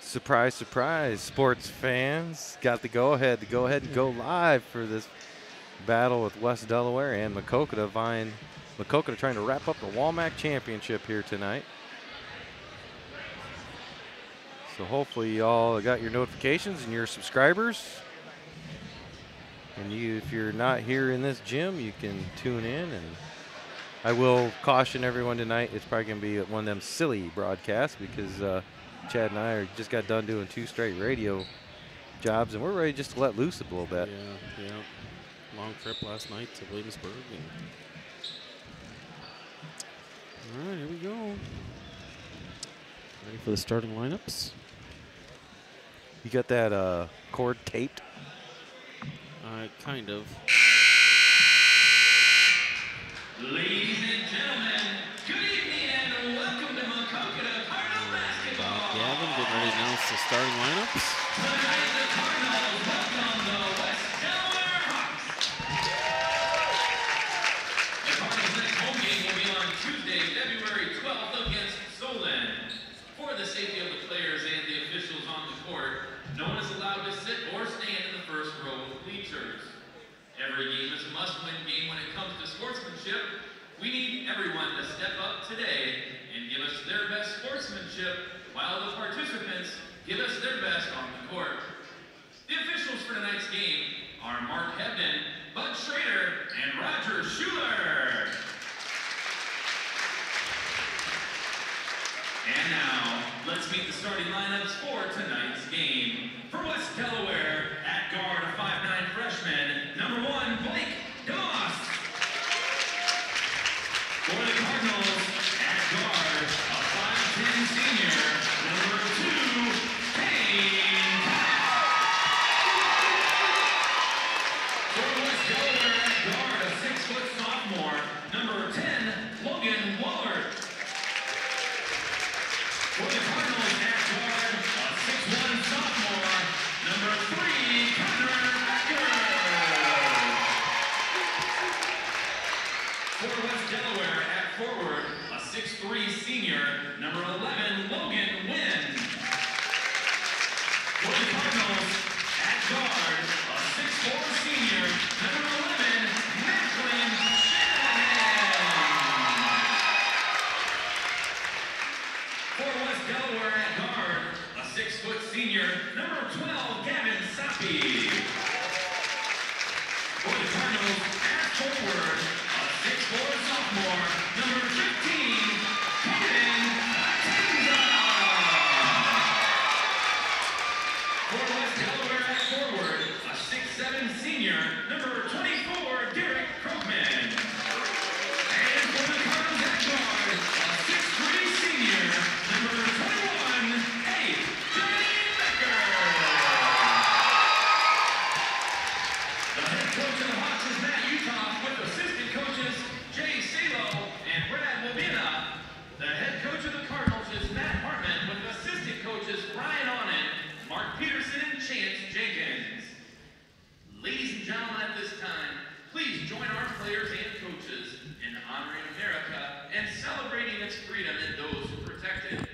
Surprise, surprise, sports fans. Got the go-ahead to go ahead and go live for this battle with West Delaware and Maquoketa. Maquoketa trying to wrap up the WaMaC championship here tonight. So hopefully you all got your notifications and your subscribers. And if you're not here in this gym, you can tune in. And I will caution everyone tonight, it's probably going to be one of them silly broadcasts because Chad and I just got done doing 2 straight radio jobs, and we're ready just to let loose a little bit. Yeah. Long trip last night to Williamsburg. All right, here we go. Ready for the starting lineups? You got that cord taped? Kind of. Ladies and gentlemen, good evening and welcome to Maquoketa Cardinals basketball. Gavin getting ready to announce the starting lineups. Tonight the Cardinals welcome the West Delaware Hawks. The Cardinals' next home game will be on Tuesday, February 12th against Solon. For the safety of the players and the officials on the court, no one is allowed to sit or stand in the first row of bleachers. Every game is a must-win game when it comes to sportsmanship. We need everyone to step up today and give us their best sportsmanship while the participants give us their best on the court. The officials for tonight's game are Mark Hebden, Bud Schrader, and Roger Schuler. And now, let's meet the starting lineups for tonight's game. For West Delaware, at guard, a 5'9" freshman, number 1, Blake Doss. For the Cardinals, at guard, a 5'10" senior, number 2, Taven. For West Delaware, at guard, a 6-foot sophomore, number 10, Logan Wallert. For the Cardinals, at guard, a 6'1" sophomore, number 3, Connor Becker. For West Delaware, at forward, a 6'3" senior, number 11, Logan Wynn. For the Cardinals, at guard, a 6'4" senior, number 11, Macklin Shannon. For West Delaware, at guard, a 6-foot senior, number 12, Gavin Sapi. For the Cardinals, at forward, a 6'4" sophomore, number 15, Taven. For West Delaware, at forward, a 6'7" senior, number 24, Derek Krogman. And for the Cardinals, at guard, a 6'3" senior, number 21, Johnny Becker. The head coach of the Hawks is Matt Uthoff with assistant coaches Jay Salo and Brad Wabina. The head coach of the Cardinals is Matt Hartman with assistant coaches Brian Onen, Mark Peterson, and Chance Jenkins. Ladies and gentlemen, at this time, please join our players and coaches in honoring America and celebrating its freedom and those who protect it.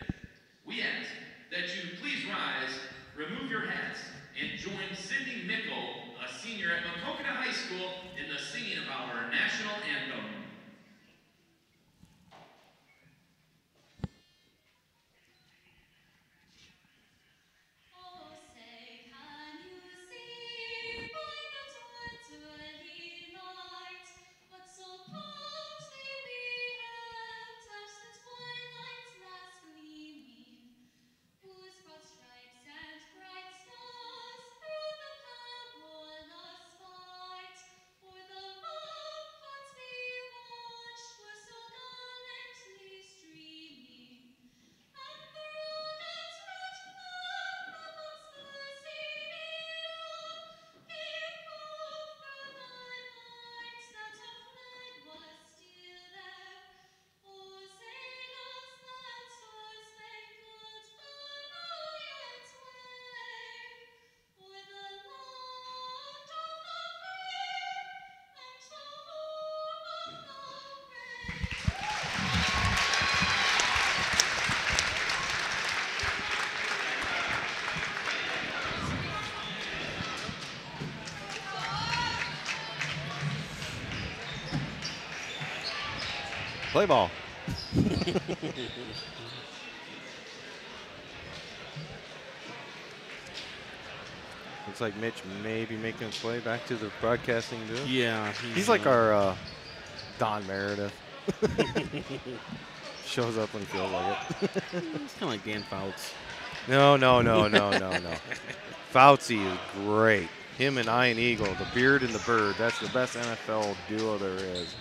We ask that you please rise, remove your hats, and join Cindy Michel, a senior at Maquoketa High School, in the singing of our national anthem. But so closely we have touched the twilight. Play ball. Looks like Mitch may be making his way back to the broadcasting booth. Yeah. He's like our Don Meredith. Shows up when he feels like it. He's kind of like Dan Fouts. No. Fauci is great. Him and Iron Eagle, the beard and the bird. That's the best NFL duo there is.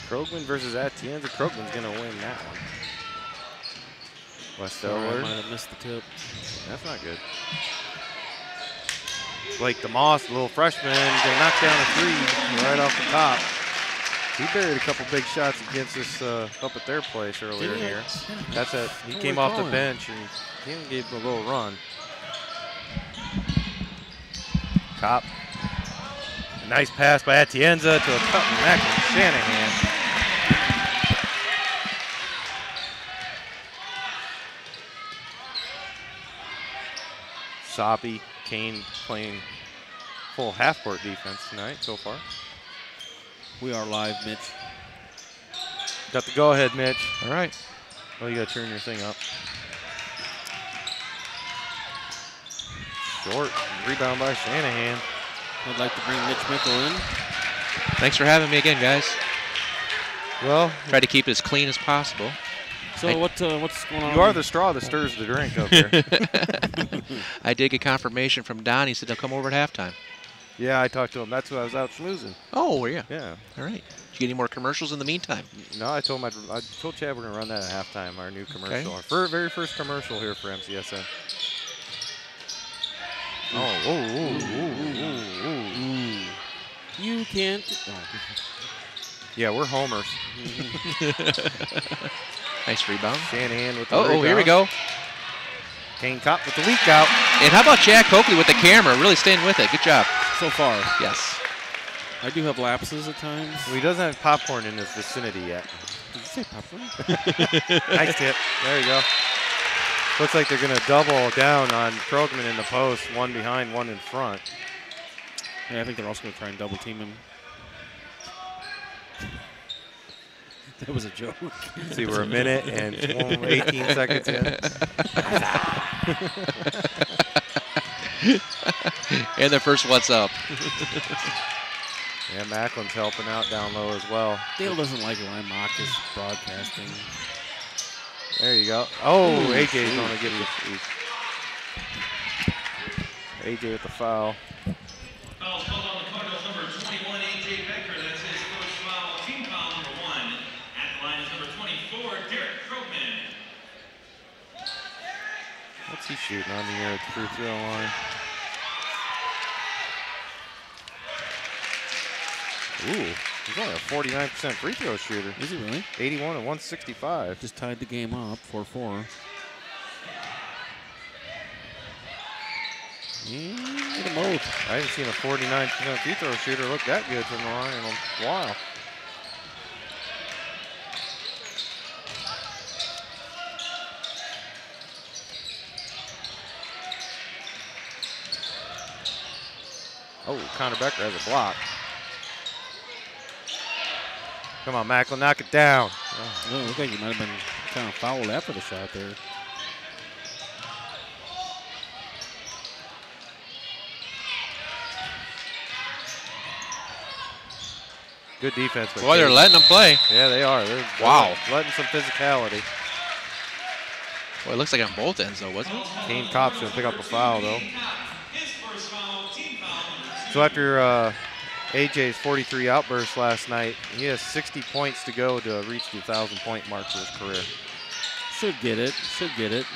Krogman versus Atienza. Krogman's going to win that one. West Delaware. Might have missed the tip. That's not good. Blake DeMoss, the little freshman, gonna knock down a three right off the top. He buried a couple big shots against us up at their place earlier in here. That's it. He came off the bench and he gave him a little run. Cop. A nice pass by Atienza to a cut and back from Shanahan. Soppy, Kane playing full half-court defense tonight so far. We are live, Mitch. Got the go-ahead, Mitch. All right. Well, you got to turn your thing up. Short, rebound by Shanahan. I'd like to bring Mitch Mickle in. Thanks for having me again, guys. Well, Try to keep it as clean as possible. So what's going on? you are the straw that stirs the drink up here. I did get confirmation from Don. He said they'll come over at halftime. Yeah, I talked to him. That's who I was out schmoozing. Oh, were you? Yeah. All right. Did you get any more commercials in the meantime? No, I told him I told Chad we're gonna run that at halftime. Our new commercial, Okay. our very first commercial here for MCSN. You can't. Yeah, we're homers. Nice rebound. Shanahan with the rebound. Here we go. Kane Kopp with the leak out. And how about Jack Coakley with the camera? Really staying with it. Good job. So far. Yes. I do have lapses at times. Well, he doesn't have popcorn in his vicinity yet. Did you say popcorn? Nice tip. There you go. Looks like they're going to double down on Krogman in the post. One behind, one in front. Yeah, I think they're also going to try and double team him. That was a joke. See, we're a minute and 18 seconds in. And the first what's up. Yeah, Macklin's helping out down low as well. Dale doesn't like it when I mock his broadcasting. There you go. Oh, AJ's going to get the AJ with the foul. Foul's called on the Cardinals, number 21, A.J. Becker. That's his first foul, team foul number 1. At the line is number 24, Derek Krogman. What's he shooting on the air at the free throw line? Ooh, he's only a 49% free throw shooter. Is he really? 81 and 165. Just tied the game up, 4-4. Look at both. I haven't seen a 49% free throw shooter look that good from the line in a while. Oh, Connor Becker has a block. Come on, Macklin, knock it down. Oh, it looked like he might have been kind of fouled after the shot there. Good defense. By Boy, they're Kate. letting them play. Yeah, they are. They're letting some physicality. Boy, it looks like on both ends, though, wasn't it? Kane Kopp's going to pick up a foul, though. His first foul, team foul number 2. So after AJ's 43 outburst last night, he has 60 points to go to reach the 1,000-point mark for his career. Should get it. Should get it.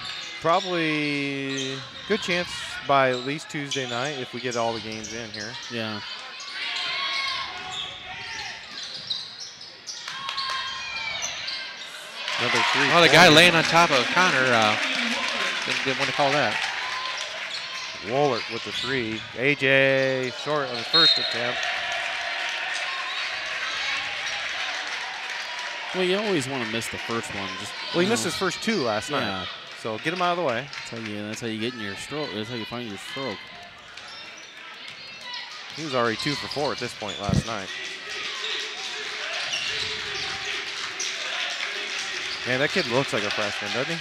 Probably good chance by at least Tuesday night if we get all the games in here. Yeah. Another three. Oh, the guy laying on top of Connor didn't want to call that. Woolert with the three. AJ short of the first attempt. Well, you always want to miss the first one. Well, he missed his first 2 last Yeah. night. So get him out of the way. That's how you get in your stroke. That's how you find your stroke. He was already 2 for 4 at this point last night. Man, that kid looks like a freshman, doesn't he?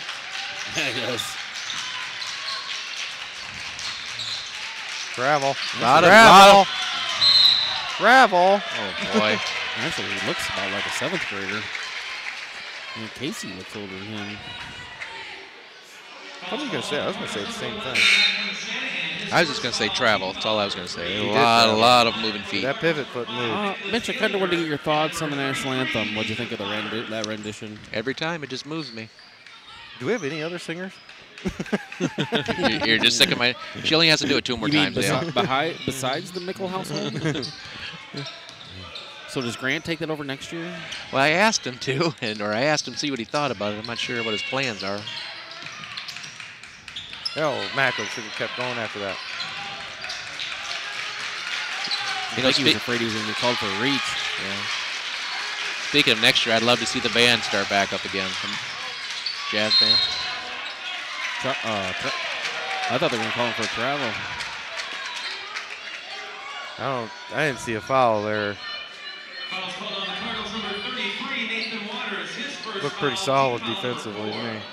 Yeah, he does. Travel. Travel. Travel. Oh, boy. Actually, he looks about like a 7th grader. And Casey looks older than him. What were you going to say? I was going to say the same thing. I was just going to say travel. That's all I was going to say. He A did travel. lot of moving feet. That pivot foot moved. Mitch, I kind of wanted to get your thoughts on the national anthem. What'd you think of that rendition? Every time, it just moves me. Do we have any other singers? You're just sick of my... She only has to do it 2 more times. Besides the Michel household? So does Grant take that over next year? Well, I asked him to, or I asked him to see what he thought about it. I'm not sure what his plans are. Oh, Macklin should have kept going after that. I think he was afraid he was going to be called for a reach. Yeah. Speaking of next year, I'd love to see the band start back up again. Jazz band. I thought they were going to call him for travel. I didn't see a foul there. Fouls called on the Cardinals, number 33, Nathan Waters. His first Looked pretty foul, solid team foul defensively to number me. 4.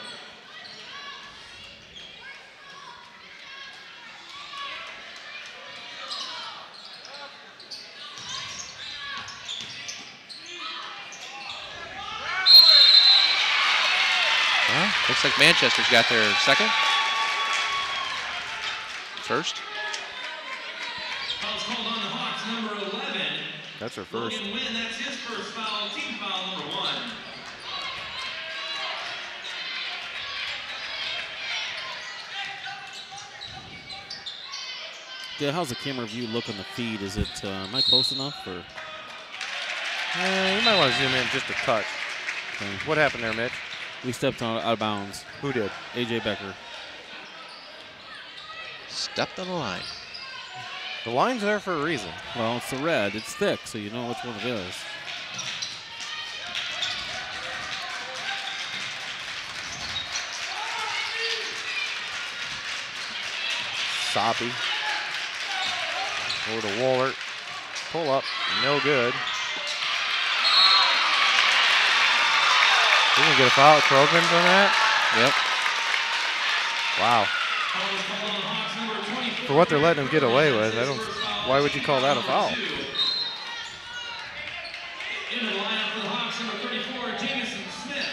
Well, looks like Manchester's got their second. First. Fouls called on the Hawks, number 11. That's her first. Logan Wynn, that's his first foul, team foul number 1. Yeah, how's the camera view look on the feed? Is it, am I close enough? Or? You might want to zoom in just a touch. Okay. What happened there, Mitch? We stepped out of bounds. Who did? A.J. Becker. Stepped on the line. The line's there for a reason. Well, it's the red. It's thick, so you know which one it is. Soppy. Over to Woolert. Pull up. No good. We're going to get a foul at Krogman from that? Yep. Wow. For what they're letting him get away with, why would you call that a foul? In the lineup for the Hawks, number 34, Jamison Smith.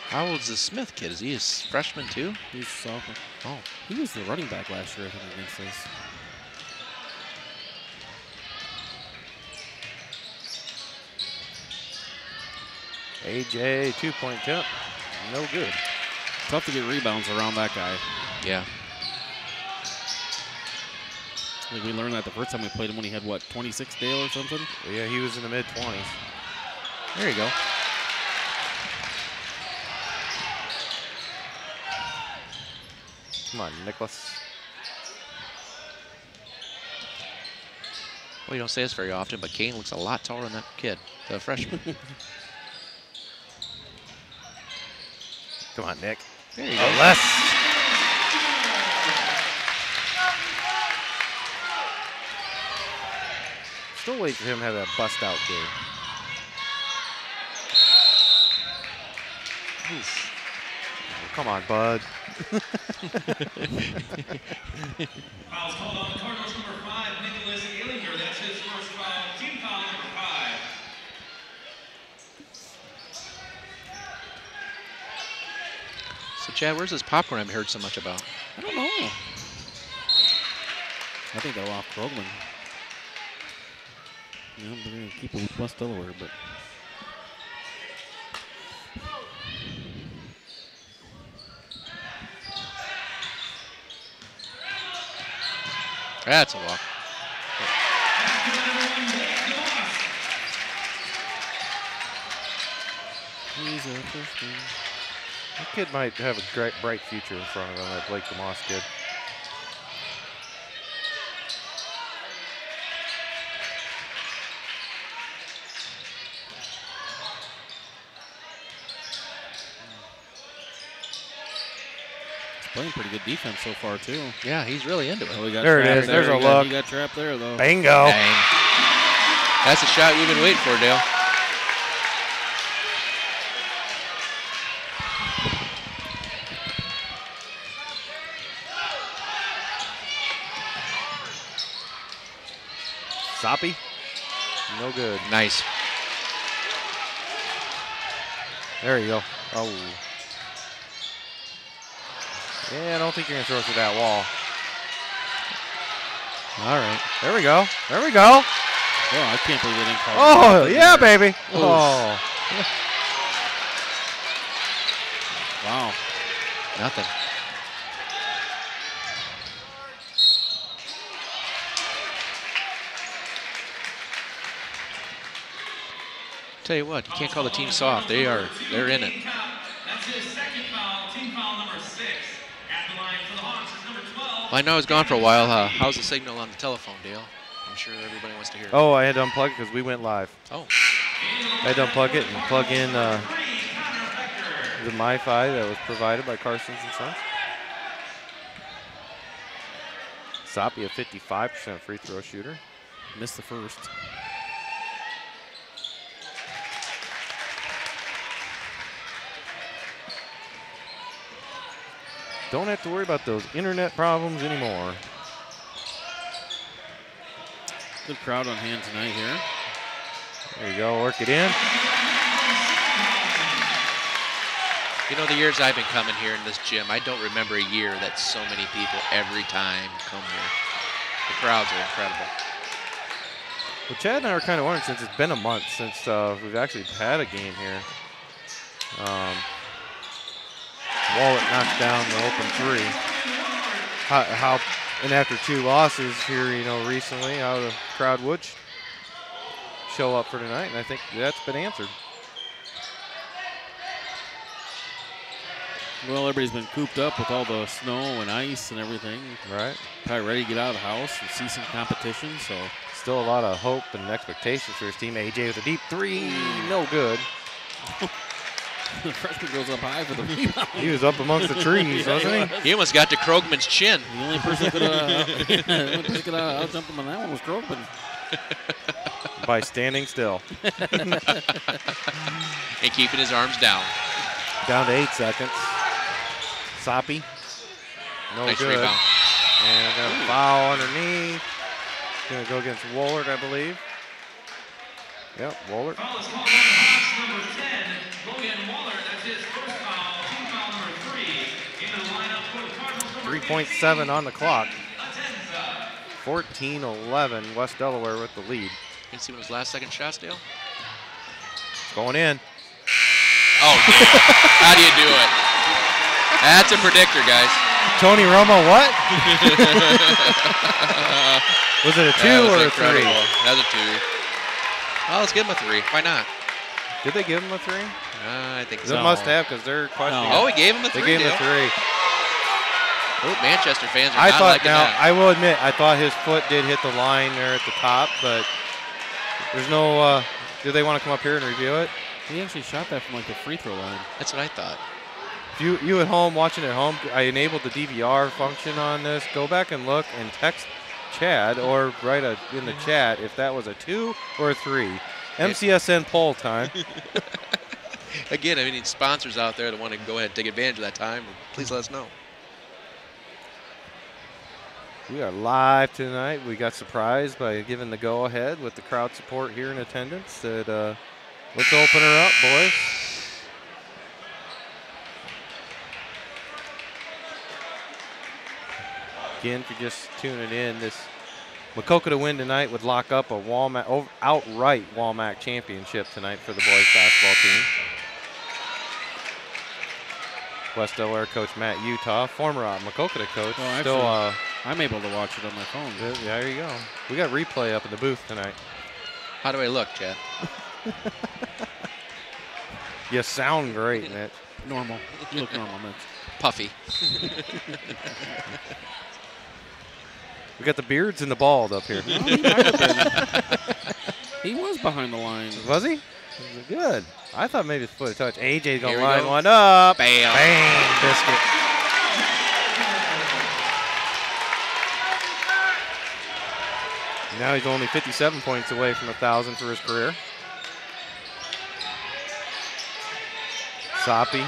How old's the Smith kid? Is he a freshman too? He's a sophomore. Oh. He was the running back last year, I think, against us. AJ, 2-point attempt. No good. Tough to get rebounds around that guy. Yeah. Like we learned that the first time we played him when he had, what, 26 Dale or something? Yeah, he was in the mid-20s. There you go. Come on, Nicholas. Well, you don't say this very often, but Kane looks a lot taller than that kid, the freshman. Come on, Nick. There you go. Less. Still waiting for him to have that bust-out game. Oof. Come on, bud. Fouls called on the Cardinals, number 5, Nicholas Alinger. That's his first foul, team foul number 5. So, Chad, where's this popcorn I've heard so much about? I don't know. I think they're off Krogman. Yeah, they're going to keep it with West Delaware, but. That's a walk. He's a freshman. That kid might have a great, bright future in front of him, that Blake DeMoss kid. Playing pretty good defense so far, too. Yeah, he's really into it. Oh, there it is. There's a look. He got trapped there, though. Bingo. Dang. That's the shot you've been waiting for, Dale. Soppy. No good. Nice. There you go. Oh. Yeah, I don't think you're going to throw it to that wall. All right. There we go. There we go. Oh, I can't believe they didn't call Oh, yeah, baby. Oh. Wow. Nothing. Tell you what, you can't call the team soft. They're in it. That's his second foul, team foul number 6. At the line for the Hawks is number 12. Well, I know I was gone for a while. How's the signal on the telephone, Dale? I'm sure everybody wants to hear it. Oh, I had to unplug it because we went live. Oh. I had to unplug it and plug in the MiFi that was provided by Carson's and Sons. Soppy, a 55% free throw shooter. Missed the first. Don't have to worry about those internet problems anymore. Good crowd on hand tonight here. There you go, work it in. You know, the years I've been coming here in this gym, I don't remember a year that so many people every time come here. The crowds are incredible. Well, Chad and I were kind of wondering, since it's been a month since we've actually had a game here. Wallet knocked down the open three. How, and after 2 losses here, you know, recently, how the crowd would show up for tonight, and I think that's been answered. Well, everybody's been cooped up with all the snow and ice and everything. Right. Probably ready to get out of the house and see some competition, so. Still a lot of hope and expectations for his team. AJ with a deep three, no good. The freshman goes up high for the rebound. He was up amongst the trees, wasn't he? He almost got to Krogman's chin. The only person could out jump him on that one was Krogman. By standing still. And keeping his arms down. Down to 8 seconds. Soppy. No Nice good. rebound. And got a foul underneath. Going to go against Woolard, I believe. Yep, Woolard. Foul is called on the Hawks, number 10, Logan Waller. That's his first foul, team foul number 3. Into the lineup for the Cardinals, number 3.7 on the clock. Atenza. 14-11, West Delaware with the lead. Can you see what his last second shot, Dale? Going in. Oh, Dale. How do you do it? That's a predictor, guys. Tony Romo, what? Was it a 2 or a 3? That was a 2. Well, let's give him a 3. Why not? Did they give him a 3? I think They so. must have, because they're questioning. Oh, he gave him a 3. They gave him a 3. Oh, Manchester fans are I not thought, liking now, that. I will admit, I thought his foot did hit the line there at the top, but there's no, do they want to come up here and review it? He actually shot that from like the free throw line. That's what I thought. If you at home, watching at home, I enabled the DVR function on this. Go back and look and text Chad or write in the chat if that was a 2 or a 3. MCSN poll time. Again, I mean, sponsors out there that want to go ahead and take advantage of that time, please let us know. We are live tonight. We got surprised by giving the go-ahead with the crowd support here in attendance. That let's open her up, boys. Again, if you're just tuning in, this Maquoketa win tonight would lock up a WaMaC, outright WaMaC championship tonight for the boys basketball team. West Delaware coach Matt Utah, former Maquoketa coach, Well, actually, still. I'm able to watch it on my phone. There you go. We got replay up in the booth tonight. How do I look, Chad? You sound great, Mitch. Normal. You look normal, Mitch. Puffy. We got the beards and the bald up here. Well, he might have been. He was behind the line. Was he? Good. I thought maybe his foot touched. AJ's Here gonna we line go. one up. Bam. Bang, biscuit. Now he's only 57 points away from 1,000 for his career. Soppy.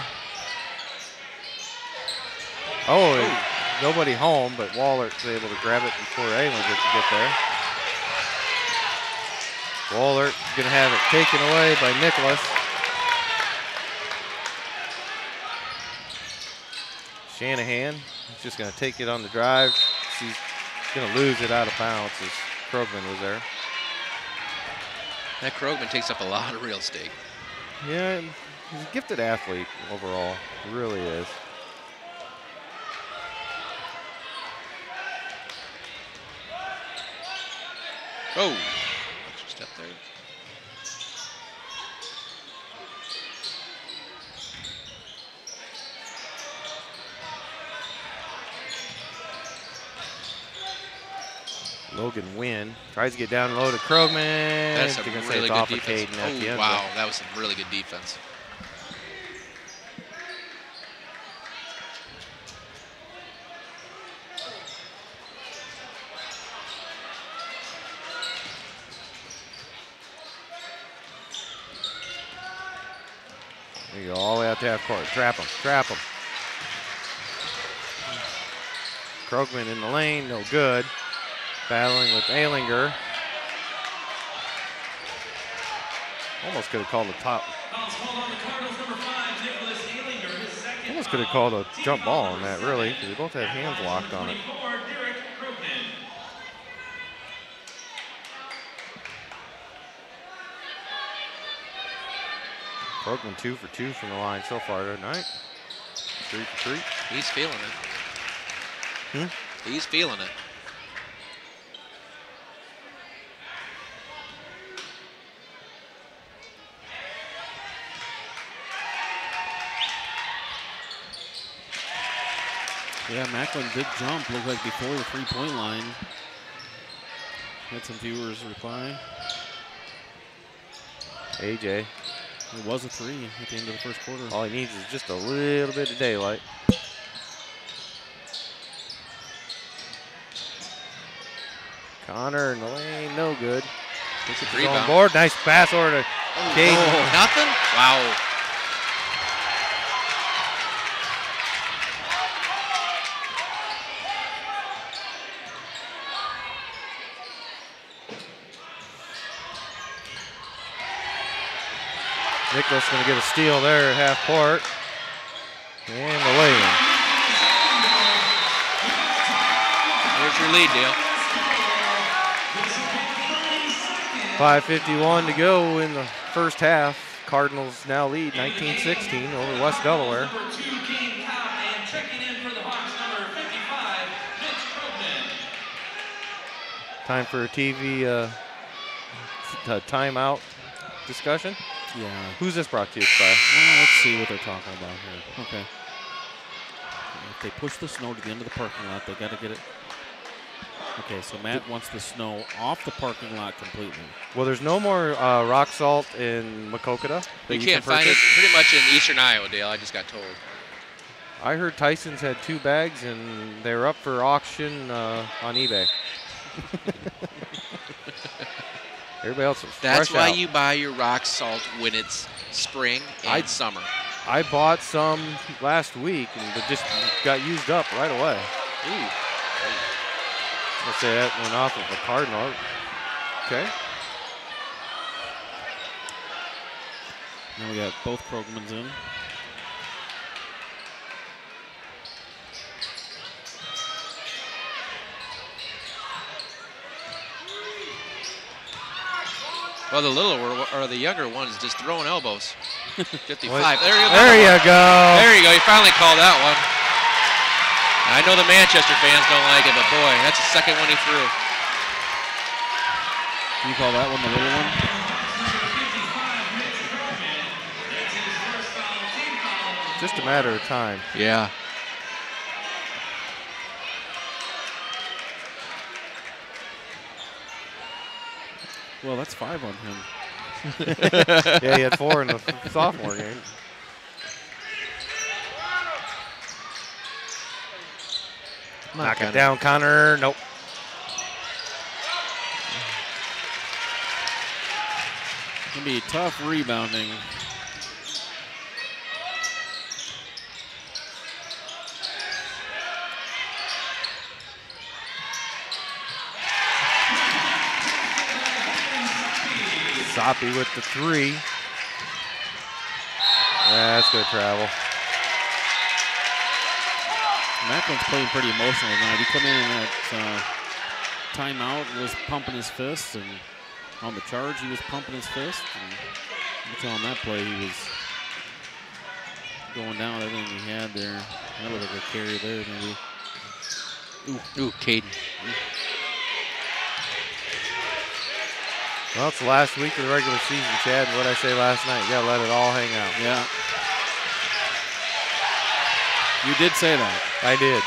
Oh, nobody home, but Wallert's able to grab it before anyone could get there. Wallert going to have it taken away by Nicholas. Shanahan is just going to take it on the drive. He's going to lose it out of bounds as Krogman was there. That Krogman takes up a lot of real estate. Yeah, he's a gifted athlete overall. He really is. Oh, extra step there. Logan Wynn tries to get down low to Krogman. That's a really good defense. Oh, wow, that was some really good defense. There you go, all the way out to half court. Trap him, trap him. Krogman in the lane, no good. Battling with Alinger. Almost could have called a top. Almost could have called a jump ball on that, really, because they both had hands locked on it. Krogman 2 for 2 from the line so far tonight. 3 for 3. He's feeling it. He's feeling it. Yeah, Macklin did jump, looked like before the three-point line. Had some viewers reply. AJ. It was a 3 at the end of the first quarter. All he needs is just a little bit of daylight. Connor in the lane, no good. Takes a He's rebound. on board, nice pass over to Caden. Oh, nothing? Wow. Nicholas going to get a steal there at half court. And the lay-in. There's your lead, Dale. 5:51 to go in the first half. Cardinals now lead 19-16 over West Delaware. Time for a TV timeout discussion. Yeah. Who's this brought to you by? Let's see what they're talking about here. Okay. If they push the snow to the end of the parking lot, they got to get it. Okay, so Matt wants the snow off the parking lot completely. Well, there's no more rock salt in Maquoketa. You can't find it pretty much in eastern Iowa, Dale. I just got told. I heard Tyson's had 2 bags, and they're up for auction on eBay. Everybody else is That's fresh why out. you buy your rock salt when it's spring and summer. I bought some last week, and it just got used up right away. Ooh. Let's say that went off of a Cardinal. Okay. Now we got both Krogmans in. Well, the littler or the younger one is just throwing elbows. 55. What? There you go. There you go. There you go. You finally called that one. I know the Manchester fans don't like it, but boy, that's the second one he threw. You call that one the little one? Just a matter of time. Yeah. Well, that's 5 on him. Yeah, he had 4 in the sophomore game. Knock it down, Connor. Nope. going to be tough rebounding. Soppy with the 3. That's going to travel. Macklin's playing pretty emotional tonight. He come in that timeout and was pumping his fist, and on the charge he was pumping his fist. And you tell him that play he was going down with everything he had there. That looked like a carry there maybe. Ooh, Caden. Well, it's the last week of the regular season, Chad, and what I say last night, you got to let it all hang out. Yeah. You did say that. I did.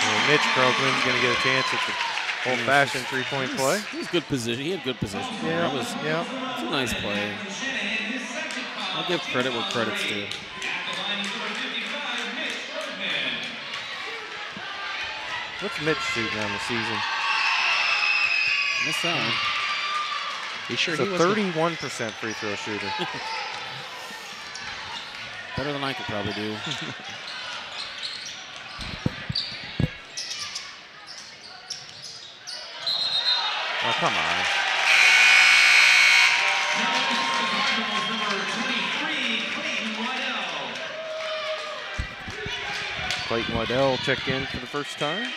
Well, Mitch Krogman's going to get a chance at the old-fashioned three-point play. He was good position. He had good position. Yeah, It was a nice play. I'll give credit where credit's due. What's Mitch shooting on the season? Missed that one. You sure It's he a was 31% free throw shooter. Better than I could probably do. Oh, come on. Clayton Waddell checked in for the first time.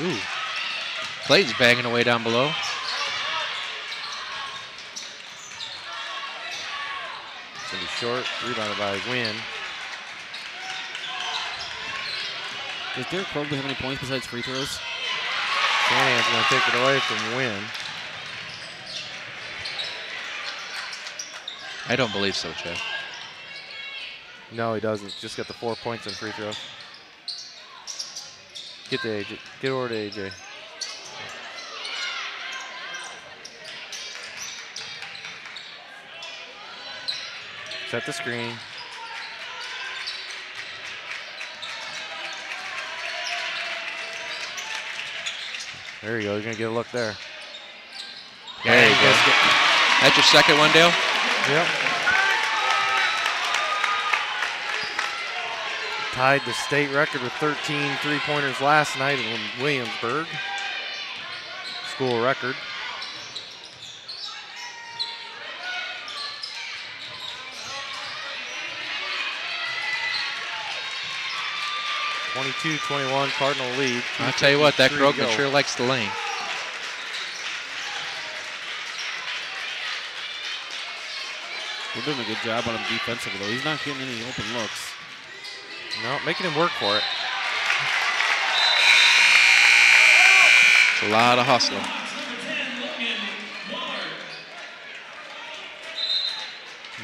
Ooh. Clayton's banging away down below. It's going to be short, rebounded by Wynn. Does Derek Krogman have any points besides free throws? Shanahan's going to take it away from Wynn. I don't believe so, Chad. No, he doesn't. Just got the 4 points in free throws. Get to AJ. Get over to AJ. Set the screen. There you go. You're going to get a look there. There you go. That's your second one, Dale? Yep. Tied the state record with 13 three-pointers last night in Williamsburg. School record. (22-21) Cardinal lead. I'll tell you what, that 2:53 to Krogman go. sure likes the lane. We're doing a good job on him defensively, though. He's not getting any open looks. No, making him work for it. It's a lot of hustling.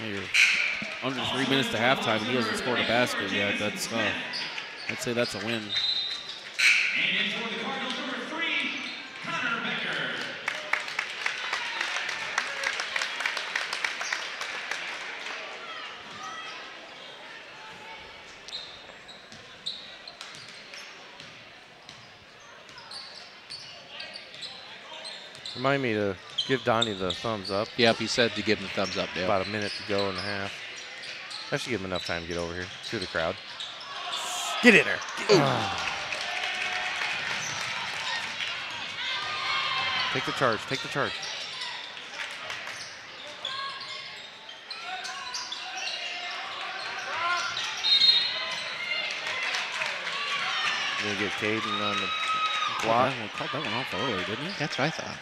Yeah, you're under 3 minutes to halftime, and he hasn't scored a basket yet. That's, I'd say that's a win. And in for the Cardinals, number 3, Connor Becker. Remind me to give Donnie the thumbs up. Yep, he said to give him the thumbs up, Dale. About a minute to go and a half. That should give him enough time to get over here through the crowd. Get in there. Take the charge. Take the charge. Gonna get Taven on the block. Called that one off early, didn't he? That's what I thought.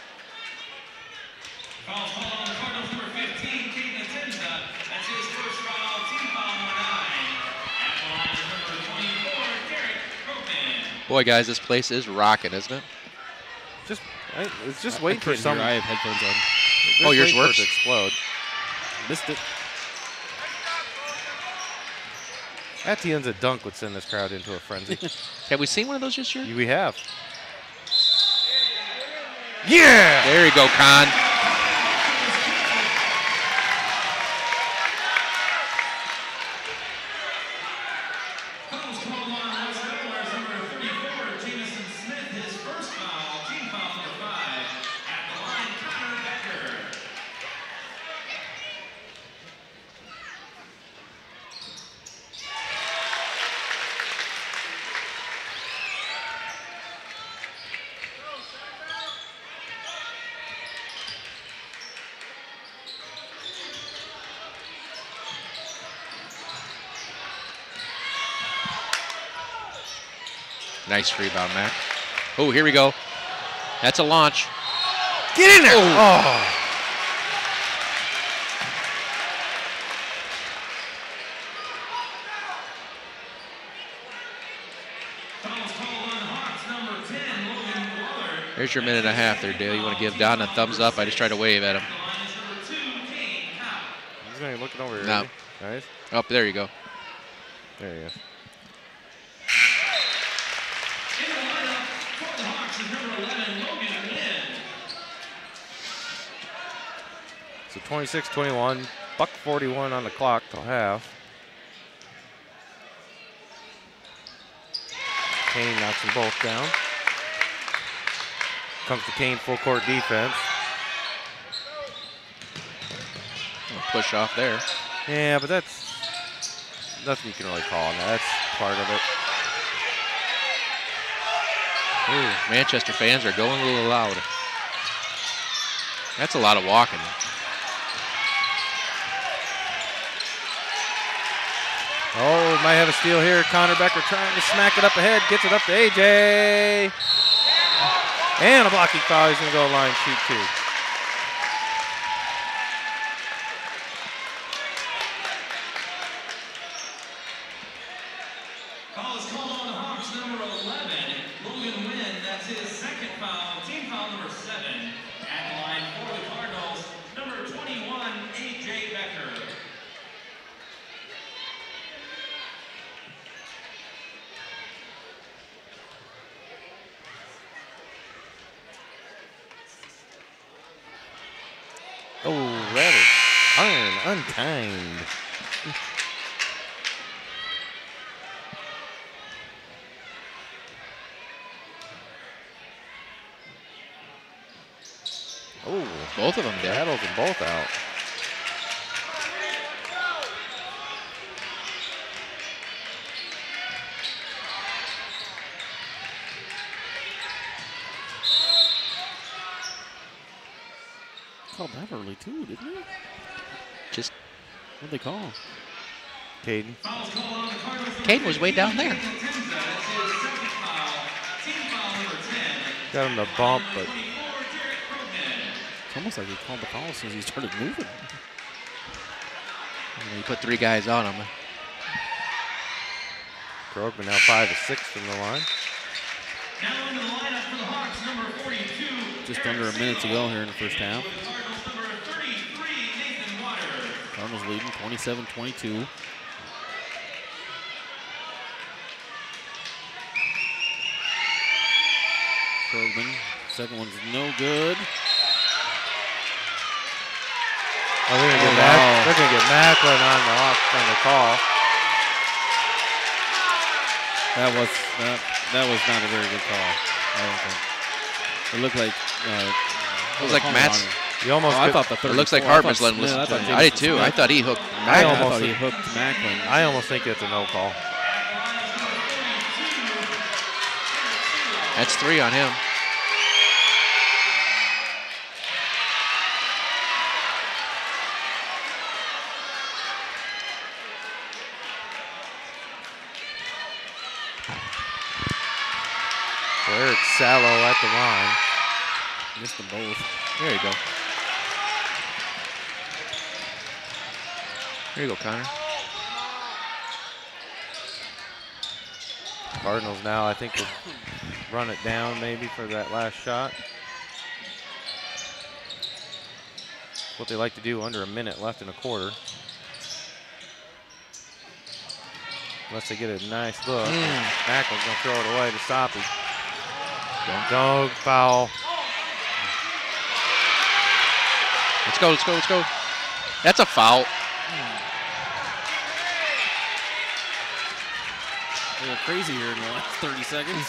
Foul called on the Cardinals, number 15, Caden Atenza. That's his first foul, team foul number 9. At the line is number 24, Derek Krogman. Boy, guys, this place is rocking, isn't it? It's just waiting for some. I have headphones on. Just Oh, yours waiting for it works? to explode. Missed it. At the ends, a dunk would send this crowd into a frenzy. Have we seen one of those this year? We have. Yeah! There you go, Con. Fouls called on West Delaware's number 34, Jamison Smith, his first foul, team foul number 5. At the line, Connor Becker. Nice rebound, Mac. Oh, here we go. That's a launch. Get in there! Oh. Fouls called on Hawks, number 10, Logan Waller. There's your minute and a half there, Dale. You want to give Don a thumbs up? I just tried to wave at him. The line is number 2, Kane Cow. He's not even looking over here. No. Is he? Nice. Oh, there you go. There he is. In the lineup for the Hawks is number 11, Logan Wynn. So 26-21, buck 41 on the clock till half. Kane knocks them both down. Comes to Kane full court defense. Push off there. Yeah, but that's nothing you can really call on that. That's part of it. Ooh, Manchester fans are going a little loud. That's a lot of walking. Oh, might have a steal here. Connor Becker trying to smack it up ahead. Gets it up to AJ. And a blocking foul. He's going to go line shoot two. Foul is called on the Hawks, number 11, Logan Wynn. That's his second foul, team foul number 7. At the line for the Cardinals, number 21, AJ Becker. Oh, that is unkind. Oh, Both of them did. battles them both out. Called that early too, didn't he? Just What'd they call? Caden. Fouls called on the Cardinals. Kane was way down there. That's his second foul, team foul number 10. Got him to bump, but 24, Derek Krogman. It's almost like he called the foul since he started moving. He put 3 guys on him. Krogman now 5 of 6 from the line. Now into the lineup for the Hawks, number 42. Just under a minute to go here in the first half. For the Cardinals, number 33, Nathan Waters. Cardinals leading 27-22. Krogman, second one's no good. Oh, they're gonna get wow. They're gonna get Macklin on the call. That was not a very good call. I don't think. It looked like It was like Matt's. You almost I could- thought the It looks like 34 I thought Hartman's letting Smith- listen to thought him. I did Jamison too. Smith- I thought he hooked I Macklin. thought he hooked Macklin. I almost think it's a no call. That's 3 on him. So Eric Sallow at the line. Missed them both. There you go. There you go, Connor. Cardinals now, I think, will run it down maybe for that last shot. What they like to do under a minute left in a quarter. unless they get a nice look. Mack was going to throw it away to Soppy. Dog foul. Let's go, let's go, let's go. That's a foul. They were crazy here in the last 30 seconds.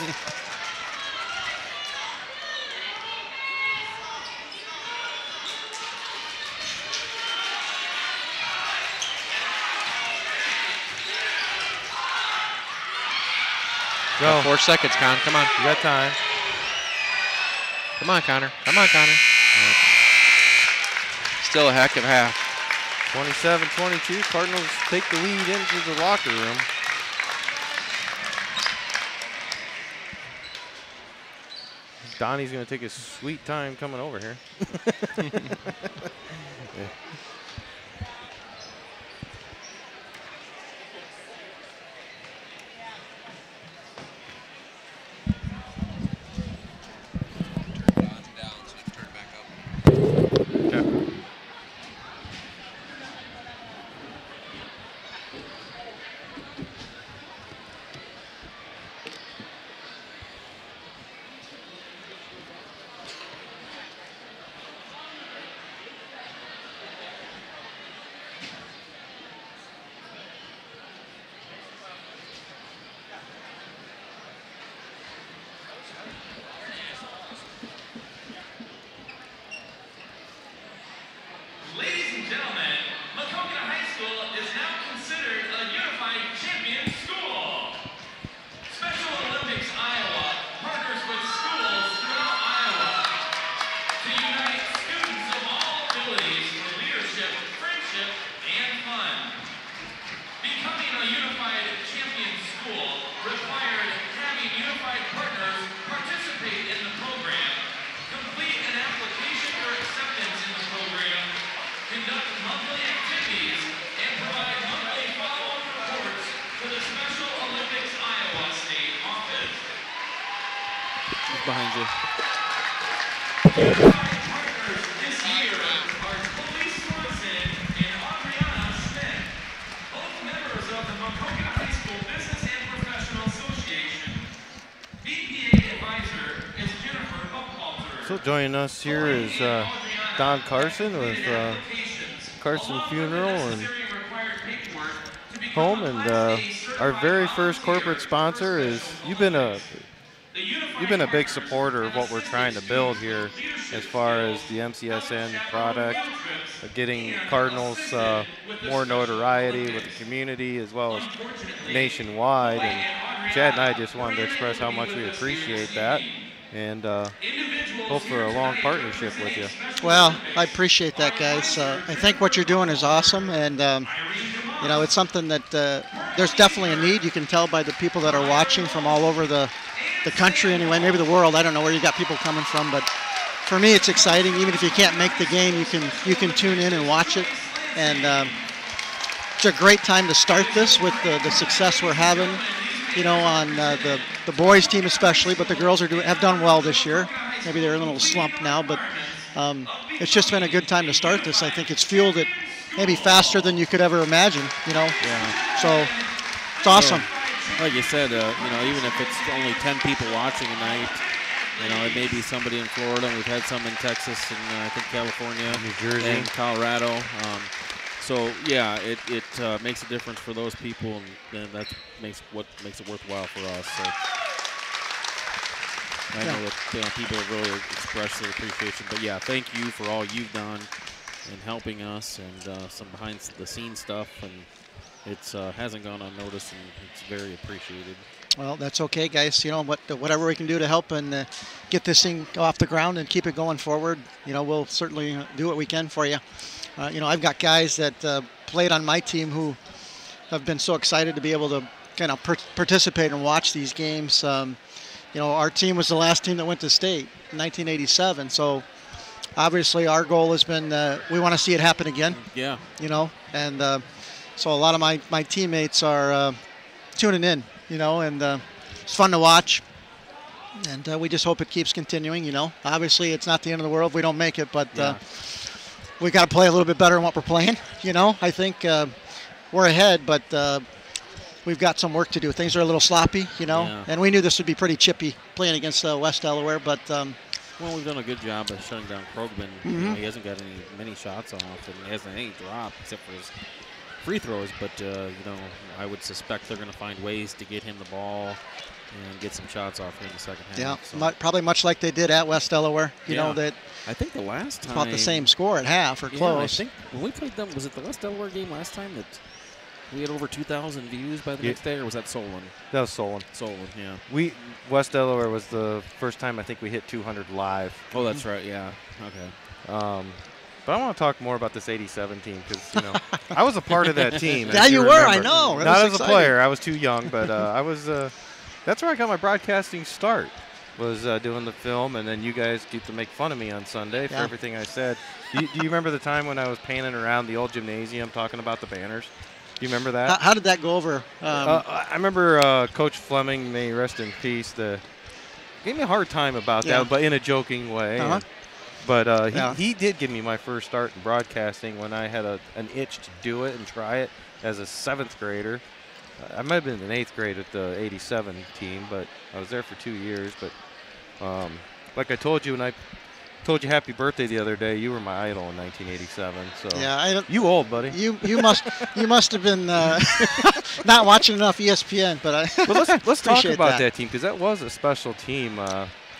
Go. 4 seconds, Con. Come on. You got time. Come on, Connor. Come on, Connor. Still a heck of half. 27-22. Cardinals take the lead into the locker room. Donnie's going to take his sweet time coming over here. Yeah. Ladies and gentlemen, Maquoketa High School is now considered a unified champion school. Special Olympics Iowa partners with schools throughout Iowa to unite students of all abilities for leadership, friendship, and fun. Becoming a unified champion school required having unified partners participate in the program, complete an application for acceptance in the program, conduct monthly activities, and provide monthly follow-up reports to the Special Olympics Iowa State Office. He's behind you. Unified partners this year are Chloe Swanson and Adriana Schmidt, both members of the Maquoketa High School Business and Professional Association. BPA advisor is Jennifer Buchalter. So joining us here is Don Carson with Carson Funeral and Home, and our very first corporate sponsor is you've been a big supporter of what we're trying to build here as far as the MCSN product, getting Cardinals more notoriety with the community as well as nationwide. And Chad and I just wanted to express how much we appreciate that and hope for a long partnership with you. Well, I appreciate that, guys. I think what you're doing is awesome, and you know, it's something that there's definitely a need. You can tell by the people that are watching from all over the country anyway, maybe the world. I don't know where you got people coming from, but for me it's exciting. Even if you can't make the game, you can tune in and watch it, and it's a great time to start this with the success we're having, you know, on the boys team especially, but the girls have done well this year. Maybe they're in a little slump now, but it's just been a good time to start this. I think it's fueled it maybe faster than you could ever imagine, you know. Yeah. So it's awesome. Like you said, you know, even if it's only 10 people watching a night, you know, it may be somebody in Florida. We've had some in Texas and I think California, New Jersey, and Colorado. So yeah, it makes a difference for those people, and that makes it worthwhile for us. So I know that people have really expressed their appreciation. But yeah, thank you for all you've done in helping us, and some behind the scenes stuff, and it's hasn't gone unnoticed, and it's very appreciated. Well, that's okay, guys. You know, whatever we can do to help and get this thing off the ground and keep it going forward, you know, we'll certainly do what we can for you. You know, I've got guys that played on my team who have been so excited to be able to kind of participate and watch these games. You know, our team was the last team that went to state in 1987, so obviously our goal has been we want to see it happen again. Yeah. You know, and so a lot of my teammates are tuning in, you know, and it's fun to watch. And we just hope it keeps continuing, you know. Obviously, it's not the end of the world if we don't make it, but we got to play a little bit better in what we're playing, you know. I think we're ahead, but we've got some work to do. Things are a little sloppy, you know, and we knew this would be pretty chippy playing against West Delaware, but well, we've done a good job of shutting down Krogman. You know, he hasn't got many shots off, and he hasn't any drop except for his free throws. But you know, I would suspect they're going to find ways to get him the ball and get some shots off here in the second half. Yeah, so. probably much like they did at West Delaware. You know that. I think the last time about the same score at half or close. I think when we played them, was it the West Delaware game last time that we had over 2,000 views by the next day, or was that Solon? That was Solon. Solon, yeah. West Delaware was the first time I think we hit 200 live. Oh, that's right. Yeah. Okay. But I want to talk more about this '87 team because, you know, I was a part of that team. Yeah, you were. I know. Not as a player. I was too young, but I was. That's where I got my broadcasting start. Was doing the film, and then you guys get to make fun of me on Sunday for everything I said. Do you remember the time when I was panning around the old gymnasium talking about the banners? Do you remember that? How did that go over? I remember Coach Fleming, may he rest in peace, gave me a hard time about that, but in a joking way. But he did give me my first start in broadcasting when I had an itch to do it and try it as a 7th grader. I might have been in 8th grade at the '87 team, but I was there for 2 years. But like I told you when I told you happy birthday the other day, you were my idol in 1987. So you old, buddy. You must have been not watching enough ESPN. But let's talk about that team because that was a special team.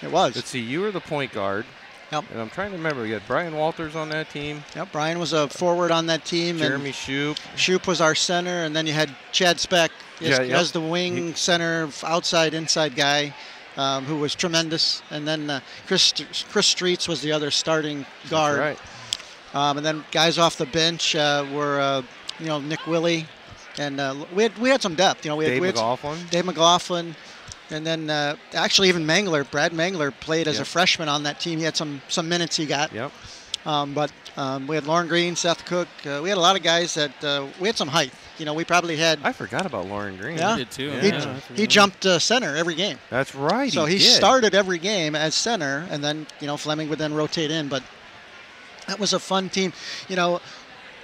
It was. Let's see, you were the point guard. Yep. And I'm trying to remember. You had Brian Walters on that team. Yep. Brian was a forward on that team. Jeremy Shoup. Shoup was our center, and then you had Chad Speck as the wing center, outside, inside guy, who was tremendous. And then Chris Streets was the other starting guard. That's right. And then guys off the bench were Nick Willie, and we had some depth. You know, we had Dave McLaughlin. And then actually even Brad Mangler played as a freshman on that team. He had some minutes he got. Yep. But we had Lauren Green, Seth Cook. We had a lot of guys that we had some height. You know, we probably had. I forgot about Lauren Green. Yeah, I did too. He jumped center every game. That's right. So he started every game as center, and then Fleming would then rotate in. But that was a fun team. You know,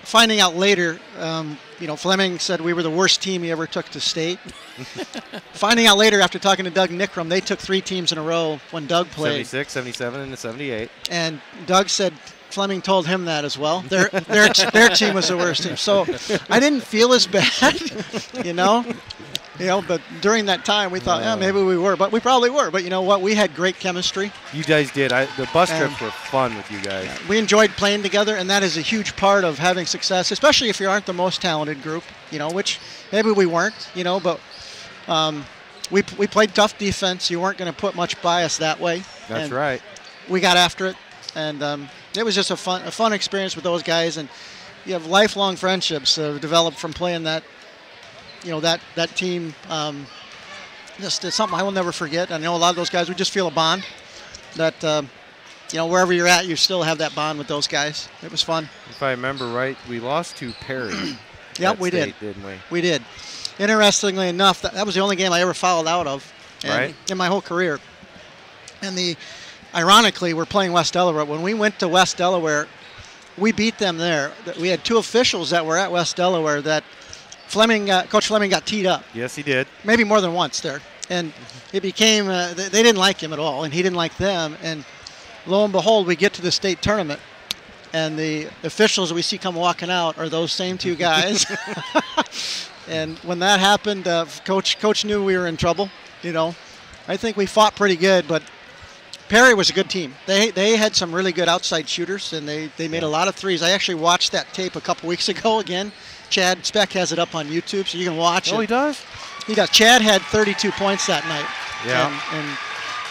finding out later, Fleming said we were the worst team he ever took to state. Finding out later after talking to Doug Nickram, they took 3 teams in a row when Doug played. 76, 77, and 78. And Doug said Fleming told him that as well. Their team was the worst team. So I didn't feel as bad, but during that time we thought, maybe we were. But we probably were. But you know what? We had great chemistry. You guys did. The bus trips were fun with you guys. We enjoyed playing together, and that is a huge part of having success, especially if you aren't the most talented group, which maybe we weren't, but we played tough defense. You weren't going to put much bias that way. That's right. We got after it, and it was just a fun experience with those guys, and you have lifelong friendships developed from playing that. That team, it's something I will never forget. I know a lot of those guys, we just feel a bond that, wherever you're at, you still have that bond with those guys. It was fun. If I remember right, we lost to Perry. Yep, we did. Didn't we? We did. Interestingly enough, that was the only game I ever fouled out of in my whole career. And ironically, we're playing West Delaware. When we went to West Delaware, we beat them there. We had 2 officials that were at West Delaware that Coach Fleming got teed up. Yes, he did. Maybe more than once there. And it became, they didn't like him at all, and he didn't like them. And lo and behold, we get to the state tournament, and the officials we see come walking out are those same 2 guys. And when that happened, Coach knew we were in trouble. I think we fought pretty good, but Perry was a good team. They had some really good outside shooters, and they made a lot of threes. I actually watched that tape a couple weeks ago again. Chad Speck has it up on YouTube, so you can watch it. Oh, he does? He does. Chad had 32 points that night. Yeah. And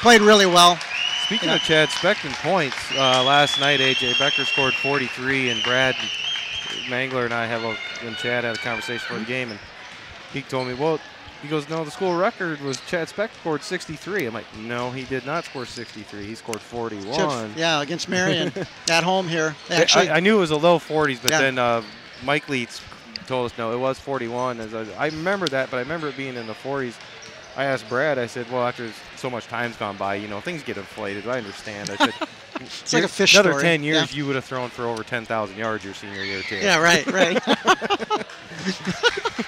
played really well. Speaking of Chad Speck and points, last night A.J. Becker scored 43, and Brad Mangler and I and Chad had a conversation for the game, and he told me, he goes, no, the school record was Chad Speck scored 63. I'm like, no, he did not score 63. He scored 41. Yeah, against Marion at home here. Actually, I knew it was a low 40s, but then Mike Leitz told us, no, it was 41. I remember that, but I remember it being in the 40s. I asked Brad, I said, well, after so much time's gone by, things get inflated. I understand. I said, it's like a fish another story. 10 years, you would have thrown for over 10,000 yards your senior year, too. Yeah, right.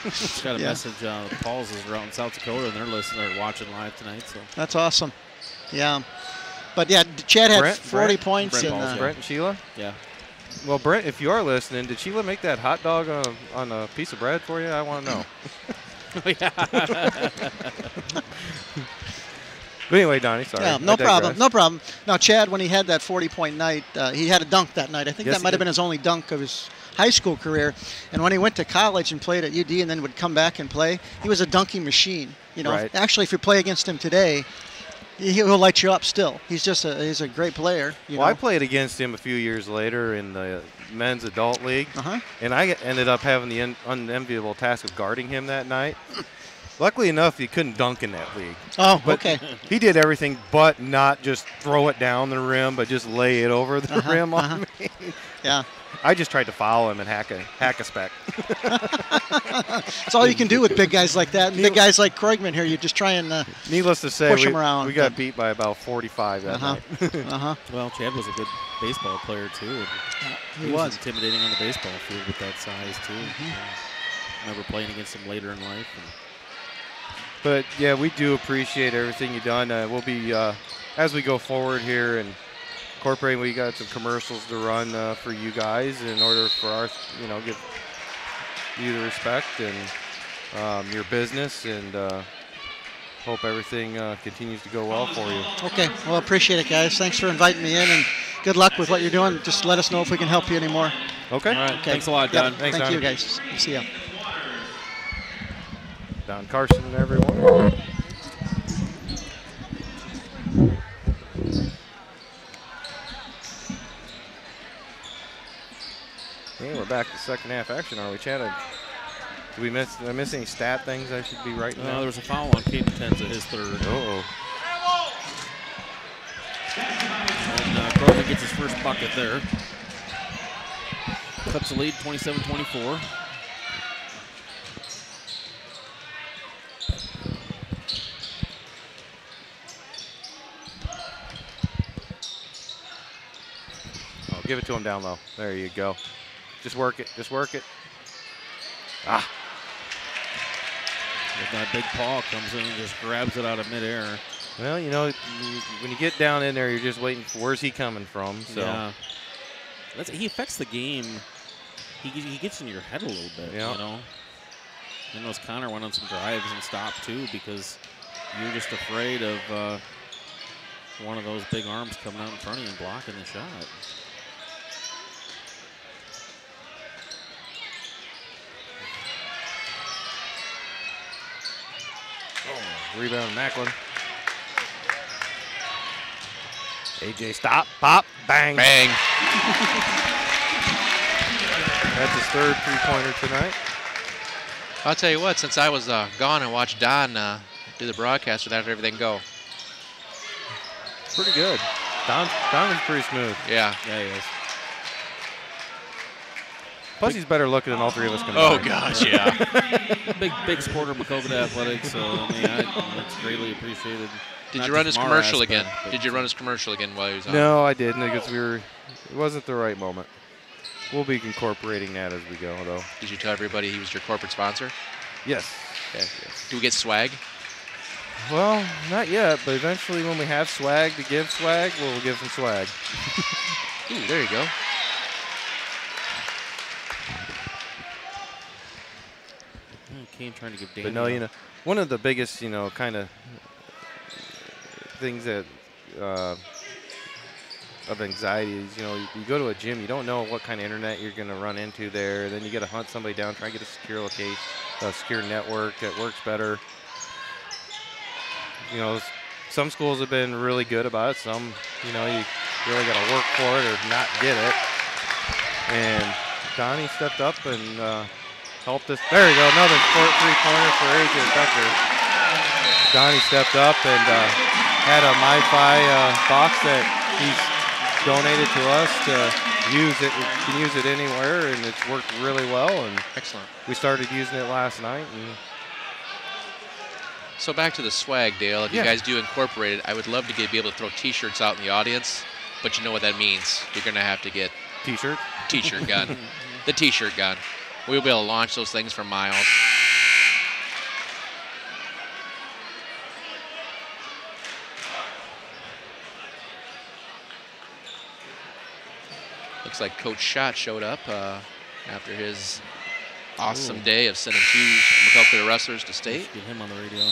Just got a message. Paul's is around in South Dakota, and they're listening or watching live tonight. So that's awesome. Yeah. But yeah, Chad had 40 points. Brent and Sheila? Yeah. Well, Brent, if you are listening, did Sheila make that hot dog on a piece of bread for you? I want to know. But anyway, Donnie, sorry. Yeah, no problem. No problem. Now, Chad, when he had that 40-point night, he had a dunk that night. I think that might have been his only dunk of his high school career. And when he went to college and played at UD and then would come back and play, he was a dunking machine. You know, actually, if you play against him today, he'll light you up still. He's a great player. Well, I played against him a few years later in the men's adult league, and I ended up having the unenviable task of guarding him that night. Luckily enough, he couldn't dunk in that league. Oh, okay. He did everything but not just throw it down the rim, but just lay it over the rim on me. Yeah. I just tried to foul him and hack a spec. That's all you can do with big guys like that. And big guys like Krogman here, you just try and needless to say, push him around. We got beat by about 45 that night. Well, Chad was a good baseball player, too. He was intimidating on the baseball field with that size, too. I remember playing against him later in life. But, yeah, we do appreciate everything you've done. We'll be, as we go forward here and incorporating, we got some commercials to run for you guys in order for our, give you the respect and your business, and hope everything continues to go well for you. Okay. Well, appreciate it, guys. Thanks for inviting me in, and good luck with what you're doing. Just let us know if we can help you anymore. Okay. All right. Thanks a lot, Don. Thanks, Thank Don. you, guys. See ya. Don Carson and everyone. Okay, we're back to second half action, are we, Chad? Did I miss any stat things I should be writing down? There was a foul on Caden Tenza, his third. Uh-oh. And Krogman gets his first bucket there. Cuts the lead, 27-24. Give it to him down low. There you go. Just work it. Just work it. Ah. If that big paw comes in and just grabs it out of midair. Well, when you get down in there, you're just waiting for where's he coming from. So. Yeah. He affects the game. He gets in your head a little bit, And those Connor went on some drives and stopped, too, because you're just afraid of one of those big arms coming out in front of you and blocking the shot. Rebound, Macklin. AJ, stop, pop, bang. Bang. That's his third three-pointer tonight. I'll tell you what, since I was gone and watched Don do the broadcast without everything go. Pretty good. Don is pretty smooth. Yeah. Yeah, he is. Plus, he's better looking than all three of us combined. Oh, gosh, yeah. Big supporter of Maquoketa Athletics, so that's greatly appreciated. Did you run his commercial again? Did you run his commercial again while he was on? No, I didn't, because it wasn't the right moment. We'll be incorporating that as we go, though. Did you tell everybody he was your corporate sponsor? Yes. Okay. Do we get swag? Well, not yet, but eventually when we have swag to give swag, we'll give some swag. Ooh, there you go. Kane trying to give Danny. But no, one of the biggest, kind of things that of anxiety is, you go to a gym, you don't know what kind of internet you're going to run into there. Then you got to hunt somebody down, try and get a secure location, a secure network that works better. Some schools have been really good about it. Some, you really got to work for it or not get it. And Donnie stepped up and helped us. There you go, another three-pointer for AJ Becker. Donnie stepped up and had a MiFi box that he's donated to us to use it. We can use it anywhere, and it's worked really well. And excellent. We started using it last night. So back to the swag, Dale. If you guys do incorporate it, I would love to be able to throw T-shirts out in the audience, but you know what that means. You're going to have to get T-shirt? T-shirt gun. The T-shirt gun. We'll be able to launch those things for miles. Looks like Coach Schott showed up after his awesome day of sending 2 Maquoketa wrestlers to state. Let's get him on the radio.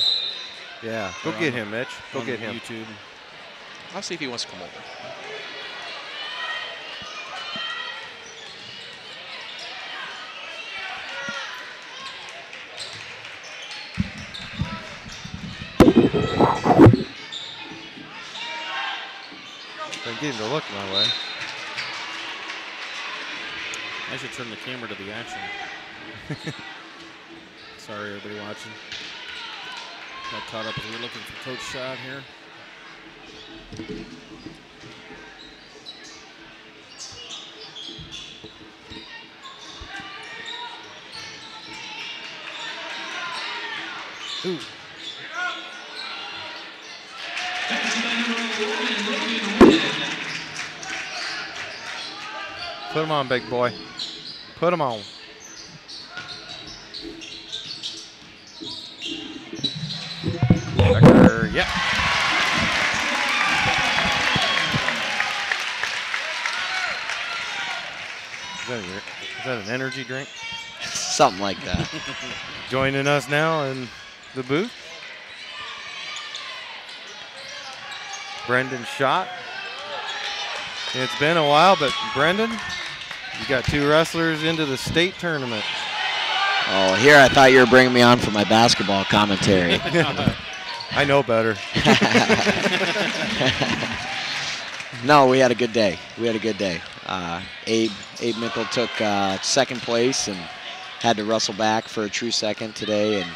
Yeah, go get him, Mitch. Go get him. YouTube. I'll see if he wants to come over. I'm getting to look my way. I should turn the camera to the action. Sorry, everybody watching. Got caught up as we're looking for Coach Schott here. Ooh. Put him on, big boy. Put him on. Becker, yeah. Is that an energy drink? Something like that. Joining us now in the booth, Brendan Schott. It's been a while, but Brendan, you got 2 wrestlers into the state tournament. Oh, here I thought you were bringing me on for my basketball commentary. I know better. No, we had a good day. We had a good day. Abe Michel took 2nd place and had to wrestle back for a true second today. And